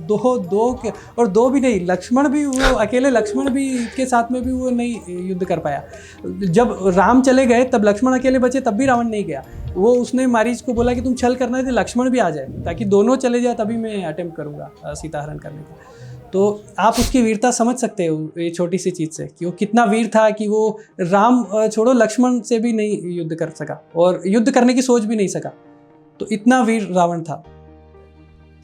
S2: दो भी नहीं, लक्ष्मण भी, वो अकेले लक्ष्मण भी के साथ में भी वो नहीं युद्ध कर पाया। जब राम चले गए तब लक्ष्मण अकेले बचे, तब भी रावण नहीं गया। वो उसने मारीच को बोला कि तुम छल करना है तो लक्ष्मण भी आ जाए, ताकि दोनों चले जाए, तभी मैं अटेम्प्ट करूँगा सीता हरण करने का। तो आप उसकी वीरता समझ सकते हो ये छोटी सी चीज़ से, कि वो कितना वीर था, कि वो राम छोड़ो लक्ष्मण से भी नहीं युद्ध कर सका और युद्ध करने की सोच भी नहीं सका। तो इतना वीर रावण था।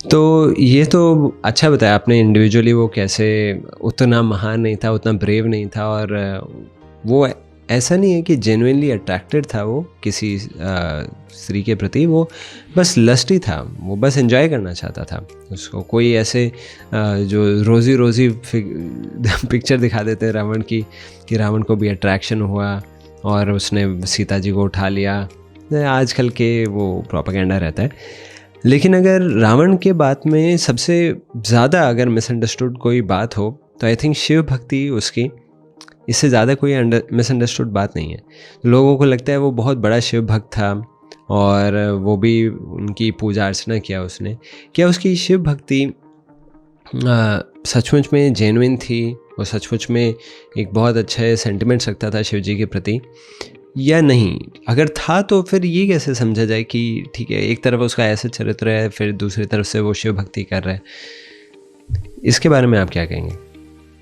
S1: तो ये तो अच्छा बताया आपने, इंडिविजुअली वो कैसे उतना महान नहीं था, उतना ब्रेव नहीं था, और वो ऐसा नहीं है कि जेन्युइनली अट्रैक्टेड था वो किसी स्त्री के प्रति, वो बस लस्टी था, वो बस एंजॉय करना चाहता था। उसको कोई ऐसे जो रोज़ी रोज़ी पिक्चर दिखा देते हैं रावण की, कि रावण को भी अट्रैक्शन हुआ और उसने सीता जी को उठा लिया, आजकल के वो प्रोपेगेंडा रहता है। लेकिन अगर रावण के बात में सबसे ज़्यादा अगर मिसअंडरस्टूड कोई बात हो तो आई थिंक शिव भक्ति उसकी, इससे ज़्यादा कोई मिसअंडरस्टूड बात नहीं है। लोगों को लगता है वो बहुत बड़ा शिव भक्त था और वो भी उनकी पूजा अर्चना किया उसने। क्या उसकी शिव भक्ति सचमुच में जेन्युइन थी, वो सचमुच में एक बहुत अच्छे सेंटिमेंट्स रखता था शिव जी के प्रति, या नहीं? अगर था तो फिर ये कैसे समझा जाए कि ठीक है, एक तरफ उसका ऐसा चरित्र है, फिर दूसरी तरफ से वो शिव भक्ति कर रहा है? इसके बारे में आप क्या कहेंगे?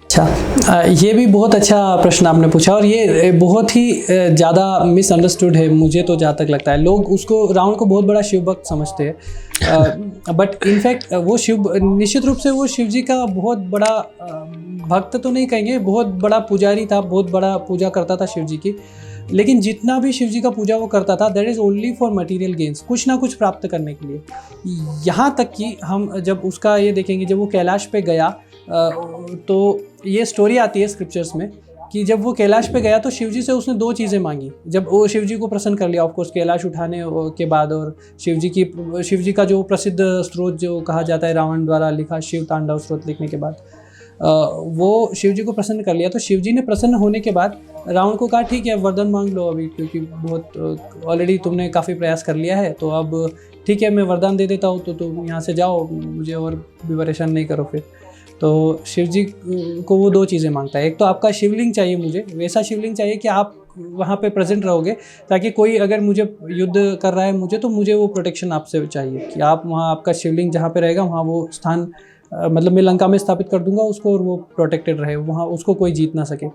S2: अच्छा, ये भी बहुत अच्छा प्रश्न आपने पूछा, और ये बहुत ही ज़्यादा मिसअंडरस्टूड है मुझे तो जहाँ तक लगता है। लोग उसको, रावण को बहुत बड़ा शिव भक्त समझते हैं, बट इनफैक्ट वो शिव, निश्चित रूप से वो शिव जी का बहुत बड़ा भक्त तो नहीं कहेंगे, बहुत बड़ा पुजारी था, बहुत बड़ा पूजा करता था शिव जी की। लेकिन जितना भी शिव जी का पूजा वो करता था, that is only for material gains, कुछ ना कुछ प्राप्त करने के लिए। यहाँ तक कि हम जब उसका ये देखेंगे, जब वो कैलाश पे गया, तो ये स्टोरी आती है स्क्रिप्चर्स में कि जब वो कैलाश पे गया तो शिवजी से उसने 2 चीज़ें मांगी। जब वो शिवजी को प्रसन्न कर लिया ऑफकोर्स कैलाश उठाने के बाद, और शिवजी का जो प्रसिद्ध स्रोत जो कहा जाता है रावण द्वारा लिखा शिव तांडव स्रोत लिखने के बाद, वो शिवजी को प्रसन्न कर लिया। तो शिवजी ने प्रसन्न होने के बाद रावण को कहा ठीक है वरदान मांग लो अभी, क्योंकि बहुत ऑलरेडी तुमने काफ़ी प्रयास कर लिया है, तो अब ठीक है मैं वरदान दे देता हूँ, तो तुम यहाँ से जाओ, मुझे और भी परेशान नहीं करो फिर। तो शिवजी को वो 2 चीज़ें मांगता है। एक तो आपका शिवलिंग चाहिए, मुझे वैसा शिवलिंग चाहिए कि आप वहाँ पे प्रेजेंट रहोगे, ताकि कोई अगर मुझे युद्ध कर रहा है मुझे, तो मुझे वो प्रोटेक्शन आपसे चाहिए कि आप वहाँ, आपका शिवलिंग जहाँ पे रहेगा वहाँ वो स्थान, मतलब मैं लंका में स्थापित कर दूंगा उसको, और वो प्रोटेक्टेड रहे वहाँ, उसको कोई जीत ना सके।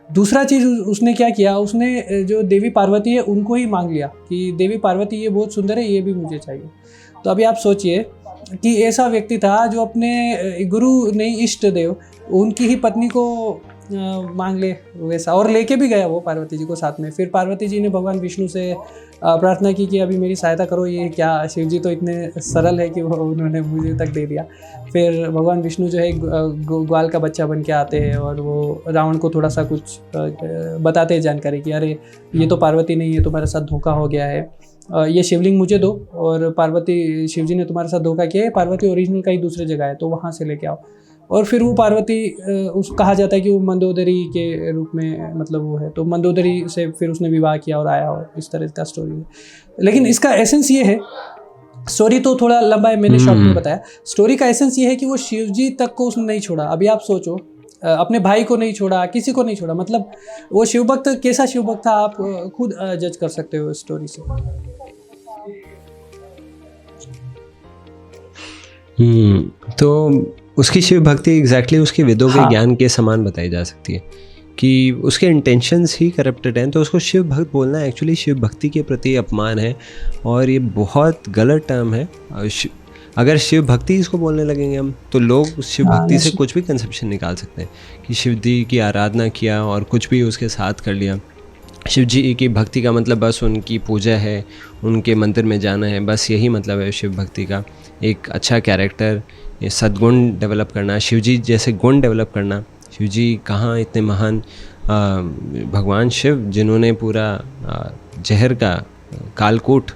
S2: दूसरा चीज़ उसने क्या किया, उसने जो देवी पार्वती है उनको ही मांग लिया कि देवी पार्वती ये बहुत सुंदर है, ये भी मुझे चाहिए। तो अभी आप सोचिए कि ऐसा व्यक्ति था जो अपने गुरु नहीं, इष्ट देव, उनकी ही पत्नी को मांग ले वैसा, और लेके भी गया वो पार्वती जी को साथ में। फिर पार्वती जी ने भगवान विष्णु से प्रार्थना की कि अभी मेरी सहायता करो, ये क्या, शिव जी तो इतने सरल है कि वो उन्होंने मुझे तक दे दिया। फिर भगवान विष्णु जो है ग्वाल का बच्चा बन के आते हैं, और वो रावण को थोड़ा सा कुछ बताते हैं जानकारी कि अरे ये तो पार्वती नहीं है, तुम्हारे साथ धोखा हो गया है, ये शिवलिंग मुझे दो, और पार्वती, शिवजी ने तुम्हारे साथ धोखा किया है, पार्वती ओरिजिनल कहीं दूसरी जगह है, तो वहाँ से लेके आओ। और फिर वो पार्वती, उस कहा जाता है कि वो मंदोदरी के रूप में, मतलब वो है, तो मंदोदरी से फिर उसने विवाह किया और आया, और इस तरह का स्टोरी है। लेकिन इसका एसेंस ये है, स्टोरी तो थोड़ा लंबा है, मैंने शॉर्ट में बताया। स्टोरी का एसेंस ये है कि वो शिवजी तक को उसने नहीं छोड़ा। अभी आप सोचो, अपने भाई को नहीं छोड़ा, किसी को नहीं छोड़ा, मतलब वो शिवभक्त कैसा शिवभक्त था, आप खुद जज कर सकते हो स्टोरी से।
S1: तो उसकी शिव भक्ति एग्जैक्टली उसकी वेदों के ज्ञान के समान बताई जा सकती है कि उसके इंटेंशंस ही करप्टेड हैं, तो उसको शिव भक्त बोलना एक्चुअली शिव भक्ति के प्रति अपमान है, और ये बहुत गलत टर्म है। अगर शिव भक्ति इसको बोलने लगेंगे हम, तो लोग शिव भक्ति से कुछ भी कंसेप्शन निकाल सकते हैं कि शिव जी की आराधना किया और कुछ भी उसके साथ कर लिया। शिव जी की भक्ति का मतलब बस उनकी पूजा है, उनके मंदिर में जाना है, बस यही मतलब है शिव भक्ति का। एक अच्छा कैरेक्टर, सद्गुण डेवलप करना, शिव जी जैसे गुण डेवलप करना। शिव जी कहाँ इतने महान भगवान शिव, जिन्होंने पूरा जहर का कालकूट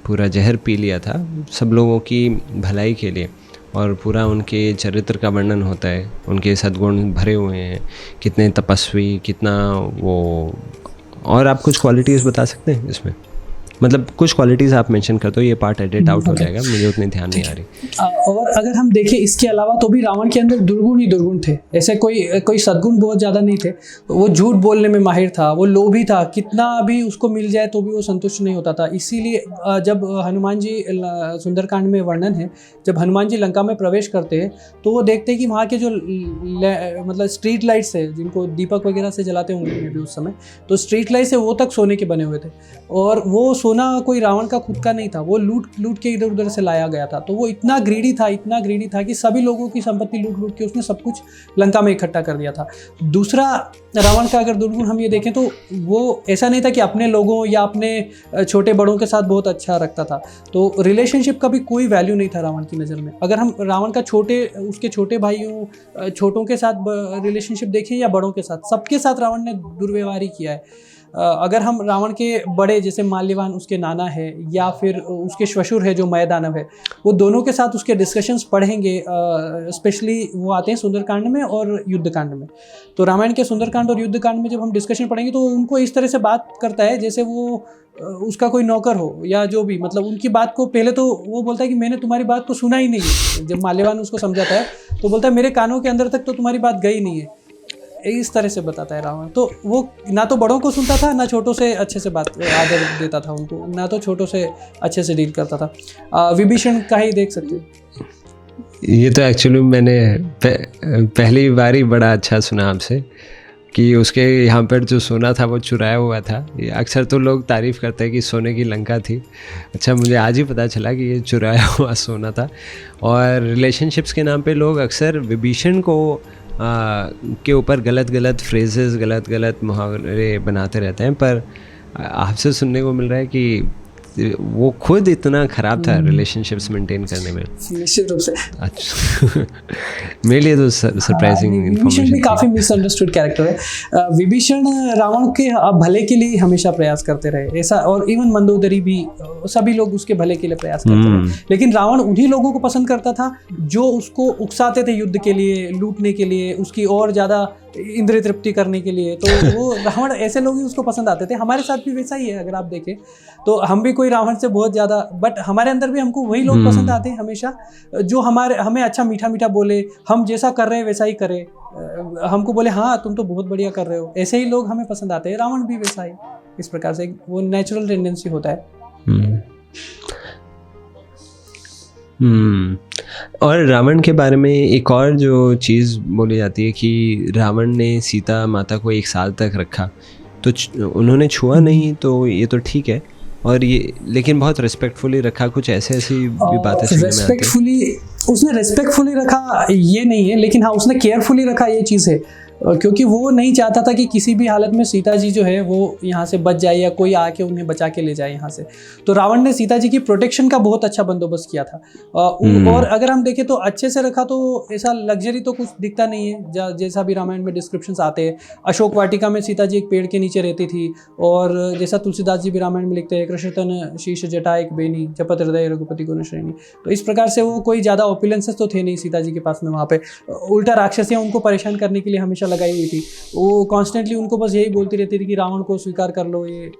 S1: पूरा जहर पी लिया था सब लोगों की भलाई के लिए, और पूरा उनके चरित्र का वर्णन होता है, उनके सद्गुण भरे हुए हैं, कितने तपस्वी, कितना वो। और आप कुछ क्वालिटीज़ बता सकते हैं इसमें, मतलब कुछ क्वालिटीज़ आप मेंशन कर दो, ये पार्ट एडिट आउट हो जाएगा, मुझे उतनी ध्यान नहीं आ रही।
S2: और अगर हम देखें इसके अलावा, तो भी रावण के अंदर दुर्गुण ही दुर्गुण थे, ऐसे कोई सद्गुण बहुत ज़्यादा नहीं थे। वो झूठ बोलने में माहिर था, वो लोभी था, कितना भी उसको मिल जाए तो भी वो संतुष्ट नहीं होता था। इसीलिए जब हनुमान जी, सुंदरकांड में वर्णन है, जब हनुमान जी लंका में प्रवेश करते हैं तो वो देखते हैं कि वहाँ के जो मतलब स्ट्रीट लाइट्स है, जिनको दीपक वगैरह से जलाते होंगे भी उस समय, तो स्ट्रीट लाइट्स है वो तक सोने के बने हुए थे, और वो सोना कोई रावण का खुद का नहीं था, वो लूट के इधर उधर से लाया गया था। तो वो इतना ग्रीडी था कि सभी लोगों की संपत्ति लूट के उसने सब कुछ लंका में इकट्ठा कर दिया था। दूसरा रावण का अगर दुर्गुण हम ये देखें तो वो ऐसा नहीं था कि अपने लोगों या अपने छोटे बड़ों के साथ बहुत अच्छा रखता था। तो रिलेशनशिप का भी कोई वैल्यू नहीं था रावण की नज़र में। अगर हम रावण का उसके छोटे भाइयों छोटों के साथ रिलेशनशिप देखें या बड़ों के साथ, सबके साथ रावण ने दुर्व्यवहार ही किया है। अगर हम रावण के बड़े जैसे माल्यवान उसके नाना है या फिर उसके श्वशुर है जो मयदानव है, वो दोनों के साथ उसके डिस्कशंस पढ़ेंगे, स्पेशली वो आते हैं सुंदरकांड में और युद्धकांड में। तो रामायण के सुंदरकांड और युद्धकांड में जब हम डिस्कशन पढ़ेंगे तो उनको इस तरह से बात करता है जैसे वो उसका कोई नौकर हो या जो भी, मतलब उनकी बात को पहले तो वो बोलता है कि मैंने तुम्हारी बात तो सुना ही नहीं है। जब माल्यवान उसको समझाता है तो बोलता है मेरे कानों के अंदर तक तो तुम्हारी बात गई नहीं है। इस तरह से बताता है रावण। तो वो ना तो बड़ों को सुनता था, ना छोटों से अच्छे से बात आदर देता था उनको, ना तो छोटों से अच्छे से डील करता था। विभीषण का ही देख सकते हो।
S1: ये तो एक्चुअली मैंने पहली बार ही बड़ा अच्छा सुना आपसे कि उसके यहाँ पर जो सोना था वो चुराया हुआ था। अक्सर तो लोग तारीफ़ करते हैं कि सोने की लंका थी। अच्छा, मुझे आज ही पता चला कि ये चुराया हुआ सोना था। और रिलेशनशिप्स के नाम पे लोग अक्सर विभीषण को के ऊपर गलत फ्रेजेस, गलत मुहावरे बनाते रहते हैं। पर आपसे सुनने को मिल रहा है कि वो खुद इतना ख़राब था रिलेशनशिप्स मेंटेन करने में।
S2: निश्चित रूप से।
S1: अच्छा मेरे लिए तो सरप्राइजिंग
S2: विभीषण भी काफ़ी मिसअंडरस्टूड कैरेक्टर है। विभीषण रावण के भले के लिए हमेशा प्रयास करते रहे, ऐसा, और इवन मंदोदरी भी, सभी लोग उसके भले के लिए प्रयास करते रहे। लेकिन रावण उन्हीं लोगों को पसंद करता था जो उसको उकसाते थे युद्ध के लिए, लूटने के लिए, उसकी और ज़्यादा इंद्रिय तृप्ति करने के लिए। तो वो रावण, ऐसे लोग ही उसको पसंद आते थे। हमारे साथ भी वैसा ही है। अगर आप देखें तो हम भी कोई रावण से बहुत ज़्यादा, बट हमारे अंदर भी हमको वही लोग पसंद आते हैं हमेशा जो हमें अच्छा मीठा बोले, हम जैसा कर रहे हैं वैसा ही करें, हमको बोले हाँ तुम तो बहुत बढ़िया कर रहे हो, ऐसे ही लोग हमें पसंद आते हैं। रावण भी वैसा ही, इस प्रकार से वो नेचुरल टेंडेंसी होता है।
S1: और रावण के बारे में एक और जो चीज़ बोली जाती है कि रावण ने सीता माता को 1 साल तक रखा, तो उन्होंने छुआ नहीं, तो ये तो ठीक है। और ये लेकिन बहुत रिस्पेक्टफुली रखा, कुछ ऐसी भी बातें सुनने में आती है।
S2: उसने रिस्पेक्टफुली रखा ये नहीं है, लेकिन हाँ उसने केयरफुली रखा ये चीज़ है, क्योंकि वो नहीं चाहता था कि किसी भी हालत में सीता जी जो है वो यहाँ से बच जाए या कोई आके उन्हें बचा के ले जाए यहाँ से। तो रावण ने सीता जी की प्रोटेक्शन का बहुत अच्छा बंदोबस्त किया था। और अगर हम देखें तो अच्छे से रखा, तो ऐसा लग्जरी तो कुछ दिखता नहीं है। जैसा भी रामायण में डिस्क्रिप्शंस आते हैं, अशोक वाटिका में सीता जी एक पेड़ के नीचे रहती थी, और जैसा तुलसीदास जी भी रामायण में लिखते हैं, कृष्णतन शीश जटा एक बेनी जपत हृदय रघुपति गुण श्रेणी। तो इस प्रकार से वो कोई ज़्यादा ओपुलेंसेस तो थे नहीं सीता जी के पास में। वहाँ पे उल्टा राक्षसियाँ उनको परेशान करने के लिए हमेशा लगाई हुई थी। वो कॉन्स्टेंटली उनको बस यही बोलती रहती थी कि रावण को स्वीकार कर लो। ये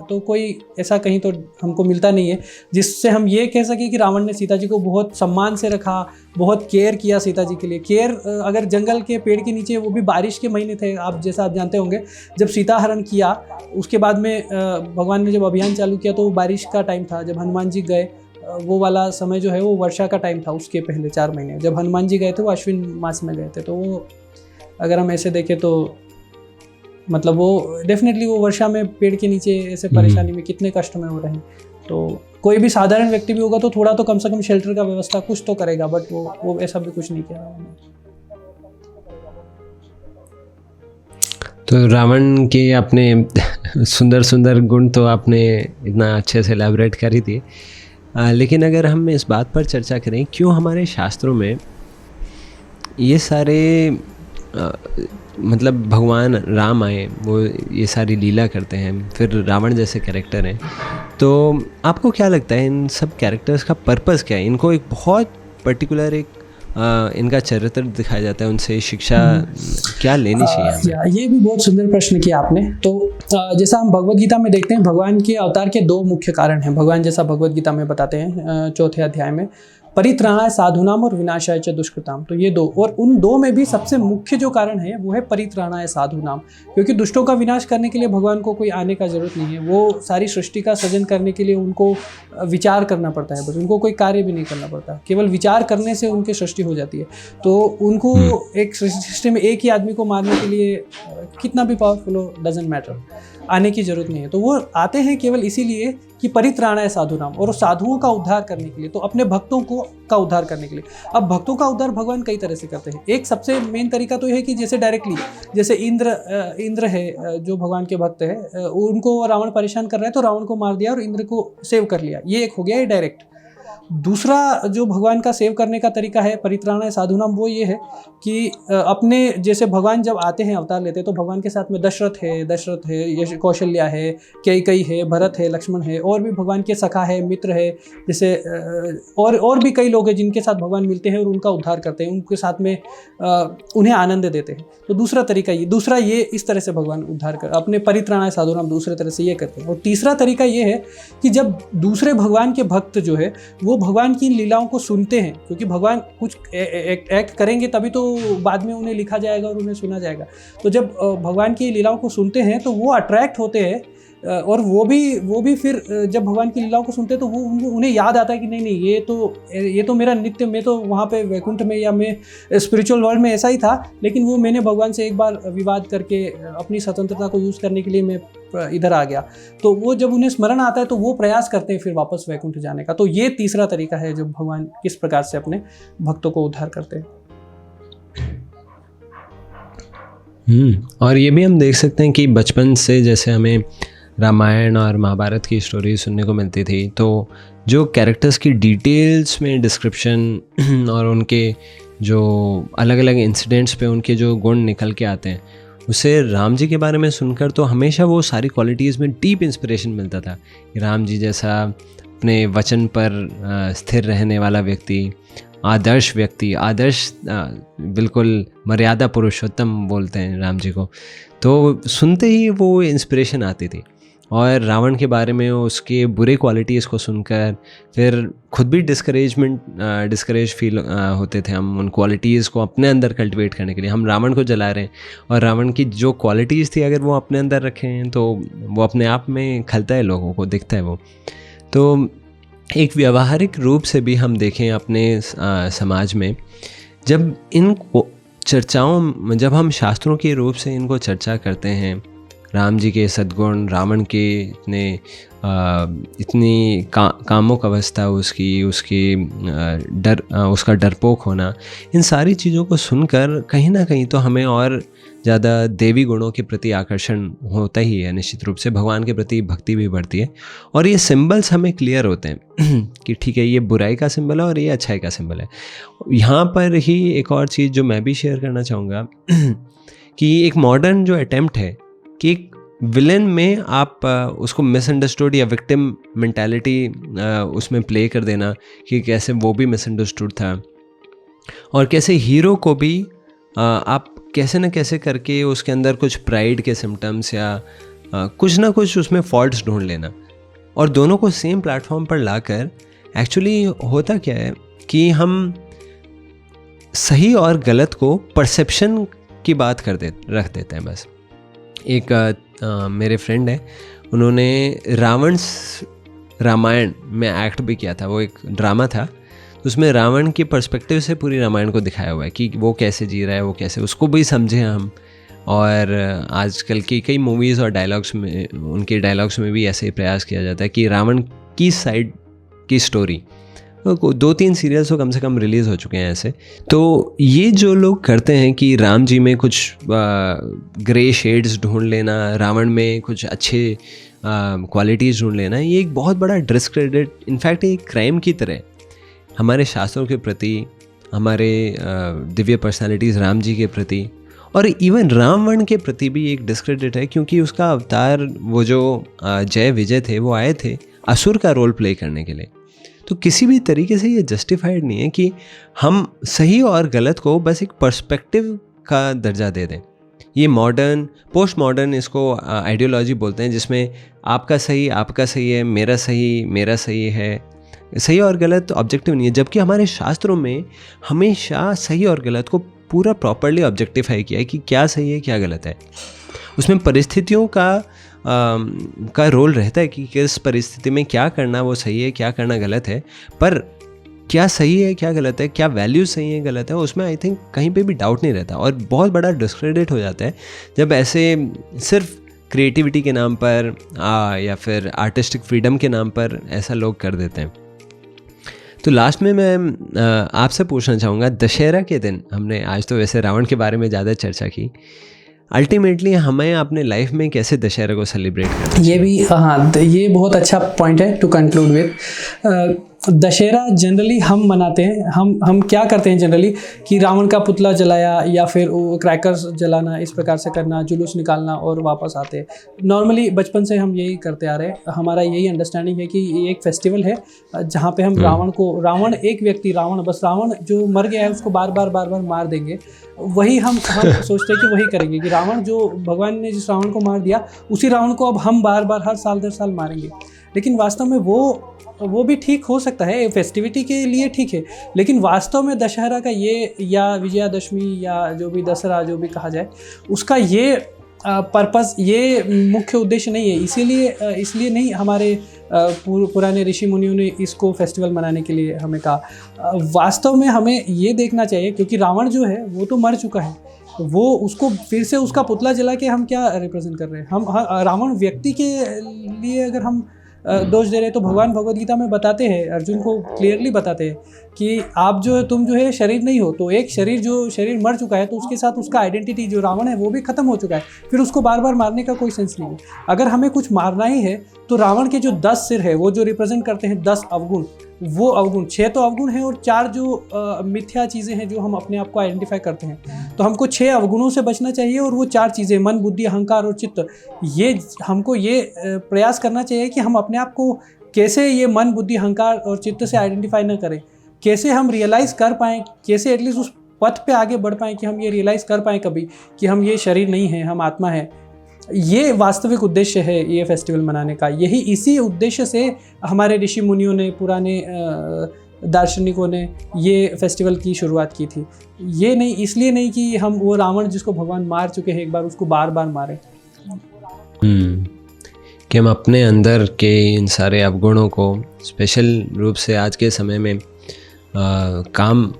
S2: तो कोई ऐसा कहीं तो हमको मिलता नहीं है जिससे हम ये कह सकें कि रावण ने सीता जी को बहुत सम्मान से रखा, बहुत केयर किया सीता जी के लिए। केयर, अगर जंगल के पेड़ के नीचे, वो भी बारिश के महीने थे, जैसा आप जानते होंगे, जब सीता हरण किया उसके बाद में भगवान ने जब अभियान चालू किया तो वो बारिश का टाइम था। जब हनुमान जी गए वो वाला समय जो है वो वर्षा का टाइम था। उसके पहले 4 महीने जब हनुमान जी गए थे वो अश्विन मास में गए थे। तो वो अगर हम ऐसे देखें तो मतलब वो डेफिनेटली वो वर्षा में पेड़ के नीचे ऐसे परेशानी में कितने कष्ट में हो रहे हैं। तो कोई भी साधारण व्यक्ति भी होगा तो थोड़ा तो कम से कम शेल्टर का व्यवस्था कुछ तो करेगा, बट वो ऐसा भी कुछ नहीं किया रावण।
S1: तो रावण के अपने सुंदर गुण तो आपने इतना अच्छे से एलैबोरेट कर ही दिए, लेकिन अगर हम इस बात पर चर्चा करें क्यों हमारे शास्त्रों में ये सारे मतलब भगवान राम आए, वो ये सारी लीला करते हैं, फिर रावण जैसे कैरेक्टर हैं, तो आपको क्या लगता है इन सब कैरेक्टर्स का पर्पस क्या है? इनको एक बहुत पर्टिकुलर इनका चरित्र दिखाया जाता है, उनसे शिक्षा क्या लेनी चाहिए?
S2: ये भी बहुत सुंदर प्रश्न किया आपने। तो जैसा हम भगवत गीता में देखते हैं, भगवान के अवतार के 2 मुख्य कारण हैं। भगवान जैसा भगवत गीता में बताते हैं 4थे अध्याय में, परित्राणाय साधुनाम और विनाशाय च दुष्कृताम। तो ये 2, और उन 2 में भी सबसे मुख्य जो कारण है वो है परित्राणाय साधुनाम, क्योंकि दुष्टों का विनाश करने के लिए भगवान को कोई आने का जरूरत नहीं है। वो सारी सृष्टि का सृजन करने के लिए उनको विचार करना पड़ता है, बस उनको कोई कार्य भी नहीं करना पड़ता, केवल विचार करने से उनकी सृष्टि हो जाती है। तो उनको एक सृष्टि में एक ही आदमी को मारने के लिए कितना भी पावरफुल हो, डजंट मैटर, आने की जरूरत नहीं है। तो वो आते हैं केवल इसीलिए कि परित्राणाय साधुनाम, और साधुओं का उद्धार करने के लिए, तो अपने भक्तों का उद्धार करने के लिए। अब भक्तों का उद्धार भगवान कई तरह से करते हैं। एक सबसे मेन तरीका तो यह है कि जैसे डायरेक्टली, जैसे इंद्र है जो भगवान के भक्त है, उनको रावण परेशान कर रहा है तो रावण को मार दिया और इंद्र को सेव कर लिया, ये एक हो गया, ये डायरेक्ट। दूसरा जो भगवान का सेव करने का तरीका है परित्राणाय साधुनाम, वो ये है कि अपने जैसे भगवान जब आते हैं अवतार लेते हैं तो भगवान के साथ में दशरथ है, यश कौशल्या है, कैकेयी है, भरत है, लक्ष्मण है, और भी भगवान के सखा है, मित्र है, जैसे और भी कई लोग हैं जिनके साथ भगवान मिलते हैं और उनका उद्धार करते हैं, उनके साथ में उन्हें आनंद देते हैं। तो दूसरा तरीका ये इस तरह से भगवान उद्धार कर अपने परित्राणाय साधुनाम दूसरे तरह से ये करते हैं। और तीसरा तरीका ये है कि जब दूसरे भगवान के भक्त जो है वो भगवान की इन लीलाओं को सुनते हैं, क्योंकि भगवान कुछ एक्ट करेंगे तभी तो बाद में उन्हें लिखा जाएगा और उन्हें सुना जाएगा। तो जब भगवान की लीलाओं को सुनते हैं तो वो अट्रैक्ट होते हैं, और वो भी फिर जब भगवान की लीलाओं को सुनते हैं तो वो उन्हें याद आता है कि नहीं ये तो मेरा नित्य, मैं तो वहाँ पे वैकुंठ में या मैं स्पिरिचुअल वर्ल्ड में ऐसा ही था, लेकिन वो मैंने भगवान से एक बार विवाद करके अपनी स्वतंत्रता को यूज़ करने के लिए मैं इधर आ गया। तो वो जब उन्हें स्मरण आता है तो वो प्रयास करते हैं फिर वापस वैकुंठ जाने का। तो ये तीसरा तरीका है जब भगवान किस प्रकार से अपने भक्तों को उद्धार करते हैं।
S1: और ये भी हम देख सकते हैं कि बचपन से जैसे हमें रामायण और महाभारत की स्टोरी सुनने को मिलती थी, तो जो कैरेक्टर्स की डिटेल्स में डिस्क्रिप्शन और उनके जो अलग अलग इंसिडेंट्स पे उनके जो गुण निकल के आते हैं, उसे राम जी के बारे में सुनकर तो हमेशा वो सारी क्वालिटीज़ में डीप इंस्पिरेशन मिलता था। राम जी जैसा अपने वचन पर स्थिर रहने वाला व्यक्ति, आदर्श व्यक्ति, बिल्कुल मर्यादा पुरुषोत्तम बोलते हैं राम जी को, तो सुनते ही वो इंस्पिरेशन आती थी। और रावण के बारे में उसके बुरे क्वालिटीज़ को सुनकर फिर खुद भी डिस्करेज फील होते थे हम उन क्वालिटीज़ को अपने अंदर कल्टिवेट करने के लिए। हम रावण को जला रहे हैं और रावण की जो क्वालिटीज़ थी अगर वो अपने अंदर रखें तो वो अपने आप में खलता है, लोगों को दिखता है वो। तो एक व्यावहारिक रूप से भी हम देखें अपने समाज में, जब इन चर्चाओं, जब हम शास्त्रों के रूप से इनको चर्चा करते हैं, राम जी के सद्गुण, रावण के इतनी कामुक अवस्था, उसका डरपोक होना, इन सारी चीज़ों को सुनकर कहीं ना कहीं तो हमें और ज़्यादा देवी गुणों के प्रति आकर्षण होता ही है। निश्चित रूप से भगवान के प्रति भक्ति भी बढ़ती है और ये सिंबल्स हमें क्लियर होते हैं कि ठीक है, ये बुराई का सिंबल है और ये अच्छाई का सिंबल है। यहाँ पर ही एक और चीज़ जो मैं भी शेयर करना चाहूँगा कि एक मॉडर्न जो अटेम्प्ट है कि एक विलन में आप उसको मिसअंडरस्टूड या विक्टिम मेंटालिटी उसमें प्ले कर देना कि कैसे वो भी मिसअंडरस्टूड था, और कैसे हीरो को भी आप कैसे न कैसे करके उसके अंदर कुछ प्राइड के सिम्टम्स या कुछ ना कुछ उसमें फॉल्ट्स ढूंढ लेना, और दोनों को सेम प्लेटफॉर्म पर लाकर एक्चुअली होता क्या है कि हम सही और गलत को परसेप्शन की बात रख देते हैं बस। एक मेरे फ्रेंड है, उन्होंने रामायण में एक्ट भी किया था, वो एक ड्रामा था, तो उसमें रावण के पर्सपेक्टिव से पूरी रामायण को दिखाया हुआ है कि वो कैसे जी रहा है, वो कैसे, उसको भी समझे हम। और आजकल की कई मूवीज़ और डायलॉग्स में, उनके डायलॉग्स में भी ऐसे ही प्रयास किया जाता है कि रावण की साइड की स्टोरी, 2-3 सीरियल्स तो कम से कम रिलीज़ हो चुके हैं ऐसे। तो ये जो लोग करते हैं कि राम जी में कुछ ग्रे शेड्स ढूंढ लेना, रावण में कुछ अच्छे क्वालिटीज़ ढूंढ लेना, ये एक बहुत बड़ा डिस्क्रेडिट, इनफैक्ट एक क्राइम की तरह हमारे शास्त्रों के प्रति, हमारे दिव्य पर्सनालिटीज़ राम जी के प्रति और इवन रावण के प्रति भी एक डिस्क्रेडिट है, क्योंकि उसका अवतार, वो जो जय विजय थे, वो आए थे असुर का रोल प्ले करने के लिए। तो किसी भी तरीके से ये जस्टिफाइड नहीं है कि हम सही और गलत को बस एक पर्सपेक्टिव का दर्जा दे दें। ये मॉडर्न, पोस्ट मॉडर्न इसको आइडियोलॉजी बोलते हैं, जिसमें आपका सही है, मेरा सही है। सही और गलत ऑब्जेक्टिव नहीं है, जबकि हमारे शास्त्रों में हमेशा सही और गलत को पूरा प्रॉपरली ऑब्जेक्टिफाई किया है कि क्या सही है, क्या गलत है। उसमें परिस्थितियों का रोल रहता है कि किस परिस्थिति में क्या करना वो सही है, क्या करना गलत है, पर क्या सही है, क्या गलत है, क्या वैल्यू सही है, गलत है, उसमें आई थिंक कहीं पे भी डाउट नहीं रहता। और बहुत बड़ा डिस्क्रेडिट हो जाता है जब ऐसे सिर्फ क्रिएटिविटी के नाम पर या फिर आर्टिस्टिक फ्रीडम के नाम पर ऐसा लोग कर देते हैं। तो लास्ट में मैं आपसे पूछना चाहूँगा, दशहरा के दिन हमने आज तो वैसे रावण के बारे में ज़्यादा चर्चा की, अल्टीमेटली हमें अपने लाइफ में कैसे दशहरा को सेलिब्रेट करना चाहिए?
S2: ये भी हाँ, ये बहुत अच्छा पॉइंट है to conclude with. Dussehra generally हम मनाते हैं, हम क्या करते हैं जनरली कि रावण का पुतला जलाया या फिर क्रैकर्स जलाना, इस प्रकार से करना, जुलूस निकालना और वापस आते हैं। नॉर्मली बचपन से हम यही करते आ रहे हैं। हमारा यही अंडरस्टैंडिंग है कि ये एक फेस्टिवल है जहाँ पे हम रावण एक व्यक्ति रावण जो मर गया है उसको बार बार मार देंगे। वही हम सोचते हैं कि वही करेंगे कि रावण जो भगवान ने जिस रावण को मार दिया उसी रावण को अब हम बार हर साल दर साल मारेंगे। लेकिन वास्तव में वो भी ठीक हो सकता है, फेस्टिविटी के लिए ठीक है, लेकिन वास्तव में दशहरा का ये या विजयादशमी या जो भी दशहरा जो भी कहा जाए उसका ये पर्पस, ये मुख्य उद्देश्य नहीं है। इसलिए नहीं हमारे पुराने ऋषि मुनियों ने इसको फेस्टिवल मनाने के लिए हमें कहा। वास्तव में हमें ये देखना चाहिए क्योंकि रावण जो है वो तो मर चुका है, वो उसको फिर से उसका पुतला जला के हम क्या रिप्रेजेंट कर रहे हैं? हम रावण व्यक्ति के लिए अगर हम दोष दे रहे तो भगवान भगवद गीता में बताते हैं, अर्जुन को क्लियरली बताते हैं कि आप तुम जो है शरीर नहीं हो। तो एक शरीर मर चुका है तो उसके साथ उसका आइडेंटिटी जो रावण है वो भी खत्म हो चुका है, फिर उसको बार बार मारने का कोई सेंस नहीं है। अगर हमें कुछ मारना ही है तो रावण के जो 10 सिर है वो जो रिप्रेजेंट करते हैं 10 अवगुण, वो अवगुण 6 तो अवगुण हैं और 4 जो मिथ्या चीज़ें हैं जो हम अपने आप को आइडेंटिफाई करते हैं। तो हमको 6 अवगुणों से बचना चाहिए और वो 4 चीज़ें मन, बुद्धि, अहंकार और चित्त, ये हमको ये प्रयास करना चाहिए कि हम अपने आप को कैसे ये मन, बुद्धि, अहंकार और चित्त से आइडेंटिफाई न करें, कैसे हम रियलाइज़ कर पाएँ, कैसे एटलीस्ट उस पथ पे आगे बढ़ पाएँ कि हम ये रियलाइज़ कर पाएँ कभी कि हम ये शरीर नहीं हैं, हम आत्मा है। ये वास्तविक उद्देश्य है ये फेस्टिवल मनाने का। इसी उद्देश्य से हमारे ऋषि मुनियों ने, पुराने दार्शनिकों ने ये फेस्टिवल की शुरुआत की थी। ये नहीं, इसलिए नहीं कि हम वो रावण जिसको भगवान मार चुके हैं एक बार उसको बार बार मारें।
S1: कि हम अपने अंदर के इन सारे अवगुणों को स्पेशल रूप से आज के समय में काम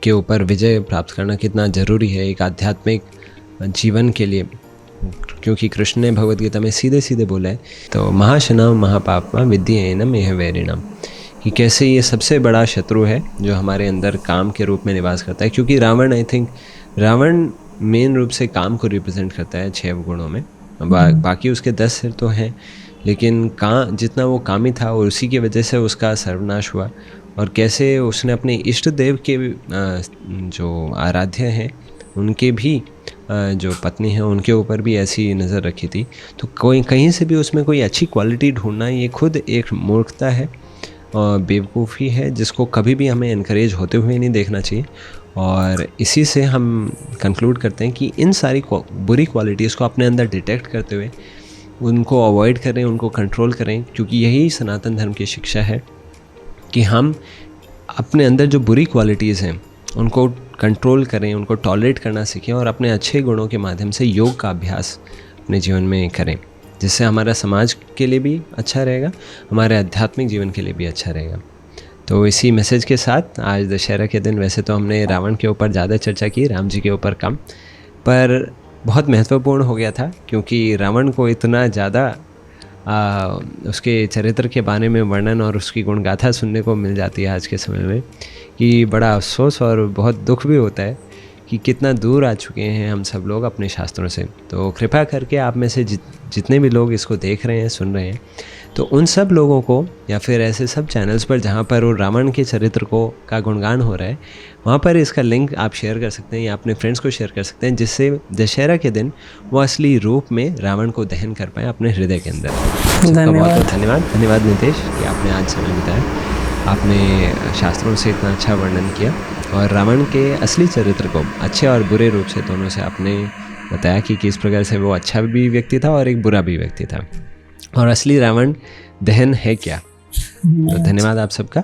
S1: के ऊपर विजय प्राप्त करना कितना ज़रूरी है एक आध्यात्मिक जीवन के लिए, क्योंकि कृष्ण ने भगवद गीता में सीधे सीधे बोला है, तो महाशनाम महापापमा विद्येनम यह वैरिणम, कि कैसे ये सबसे बड़ा शत्रु है जो हमारे अंदर काम के रूप में निवास करता है। क्योंकि रावण मेन रूप से काम को रिप्रेजेंट करता है 6 गुणों में, बाकी उसके 10 सिर तो हैं, लेकिन जितना वो कामी था और उसी की वजह से उसका सर्वनाश हुआ। और कैसे उसने अपने इष्ट देव के जो आराध्य हैं उनके भी जो पत्नी है उनके ऊपर भी ऐसी नज़र रखी थी। तो कहीं से भी उसमें कोई अच्छी क्वालिटी ढूंढना ये खुद एक मूर्खता है और बेवकूफ़ी है, जिसको कभी भी हमें इनकरेज होते हुए नहीं देखना चाहिए। और इसी से हम कंक्लूड करते हैं कि इन सारी बुरी क्वालिटीज़ को अपने अंदर डिटेक्ट करते हुए उनको अवॉइड करें, उनको कंट्रोल करें, क्योंकि यही सनातन धर्म की शिक्षा है कि हम अपने अंदर जो बुरी क्वालिटीज़ हैं उनको कंट्रोल करें, उनको टॉलरेट करना सीखें और अपने अच्छे गुणों के माध्यम से योग का अभ्यास अपने जीवन में करें, जिससे हमारा समाज के लिए भी अच्छा रहेगा, हमारे आध्यात्मिक जीवन के लिए भी अच्छा रहेगा। तो इसी मैसेज के साथ आज दशहरा के दिन वैसे तो हमने रावण के ऊपर ज़्यादा चर्चा की, राम जी के ऊपर कम, पर बहुत महत्वपूर्ण हो गया था क्योंकि रावण को इतना ज़्यादा उसके चरित्र के बारे में वर्णन और उसकी गुणगाथा सुनने को मिल जाती है आज के समय में कि बड़ा अफसोस और बहुत दुख भी होता है कि कितना दूर आ चुके हैं हम सब लोग अपने शास्त्रों से। तो कृपया करके आप में से जितने भी लोग इसको देख रहे हैं, सुन रहे हैं, तो उन सब लोगों को या फिर ऐसे सब चैनल्स पर जहाँ पर वो रावण के चरित्र का गुणगान हो रहा है वहाँ पर इसका लिंक आप शेयर कर सकते हैं या अपने फ्रेंड्स को शेयर कर सकते हैं, जिससे दशहरा के दिन वो असली रूप में रावण को दहन कर पाएँ अपने हृदय के अंदर। धन्यवाद नितेश कि आपने आज समय बिताया, आपने शास्त्रों से इतना अच्छा वर्णन किया और रावण के असली चरित्र को अच्छे और बुरे रूप से दोनों से आपने बताया कि किस प्रकार से वो अच्छा भी व्यक्ति था और एक बुरा भी व्यक्ति था और असली रावण दहन है क्या। तो धन्यवाद आप सबका।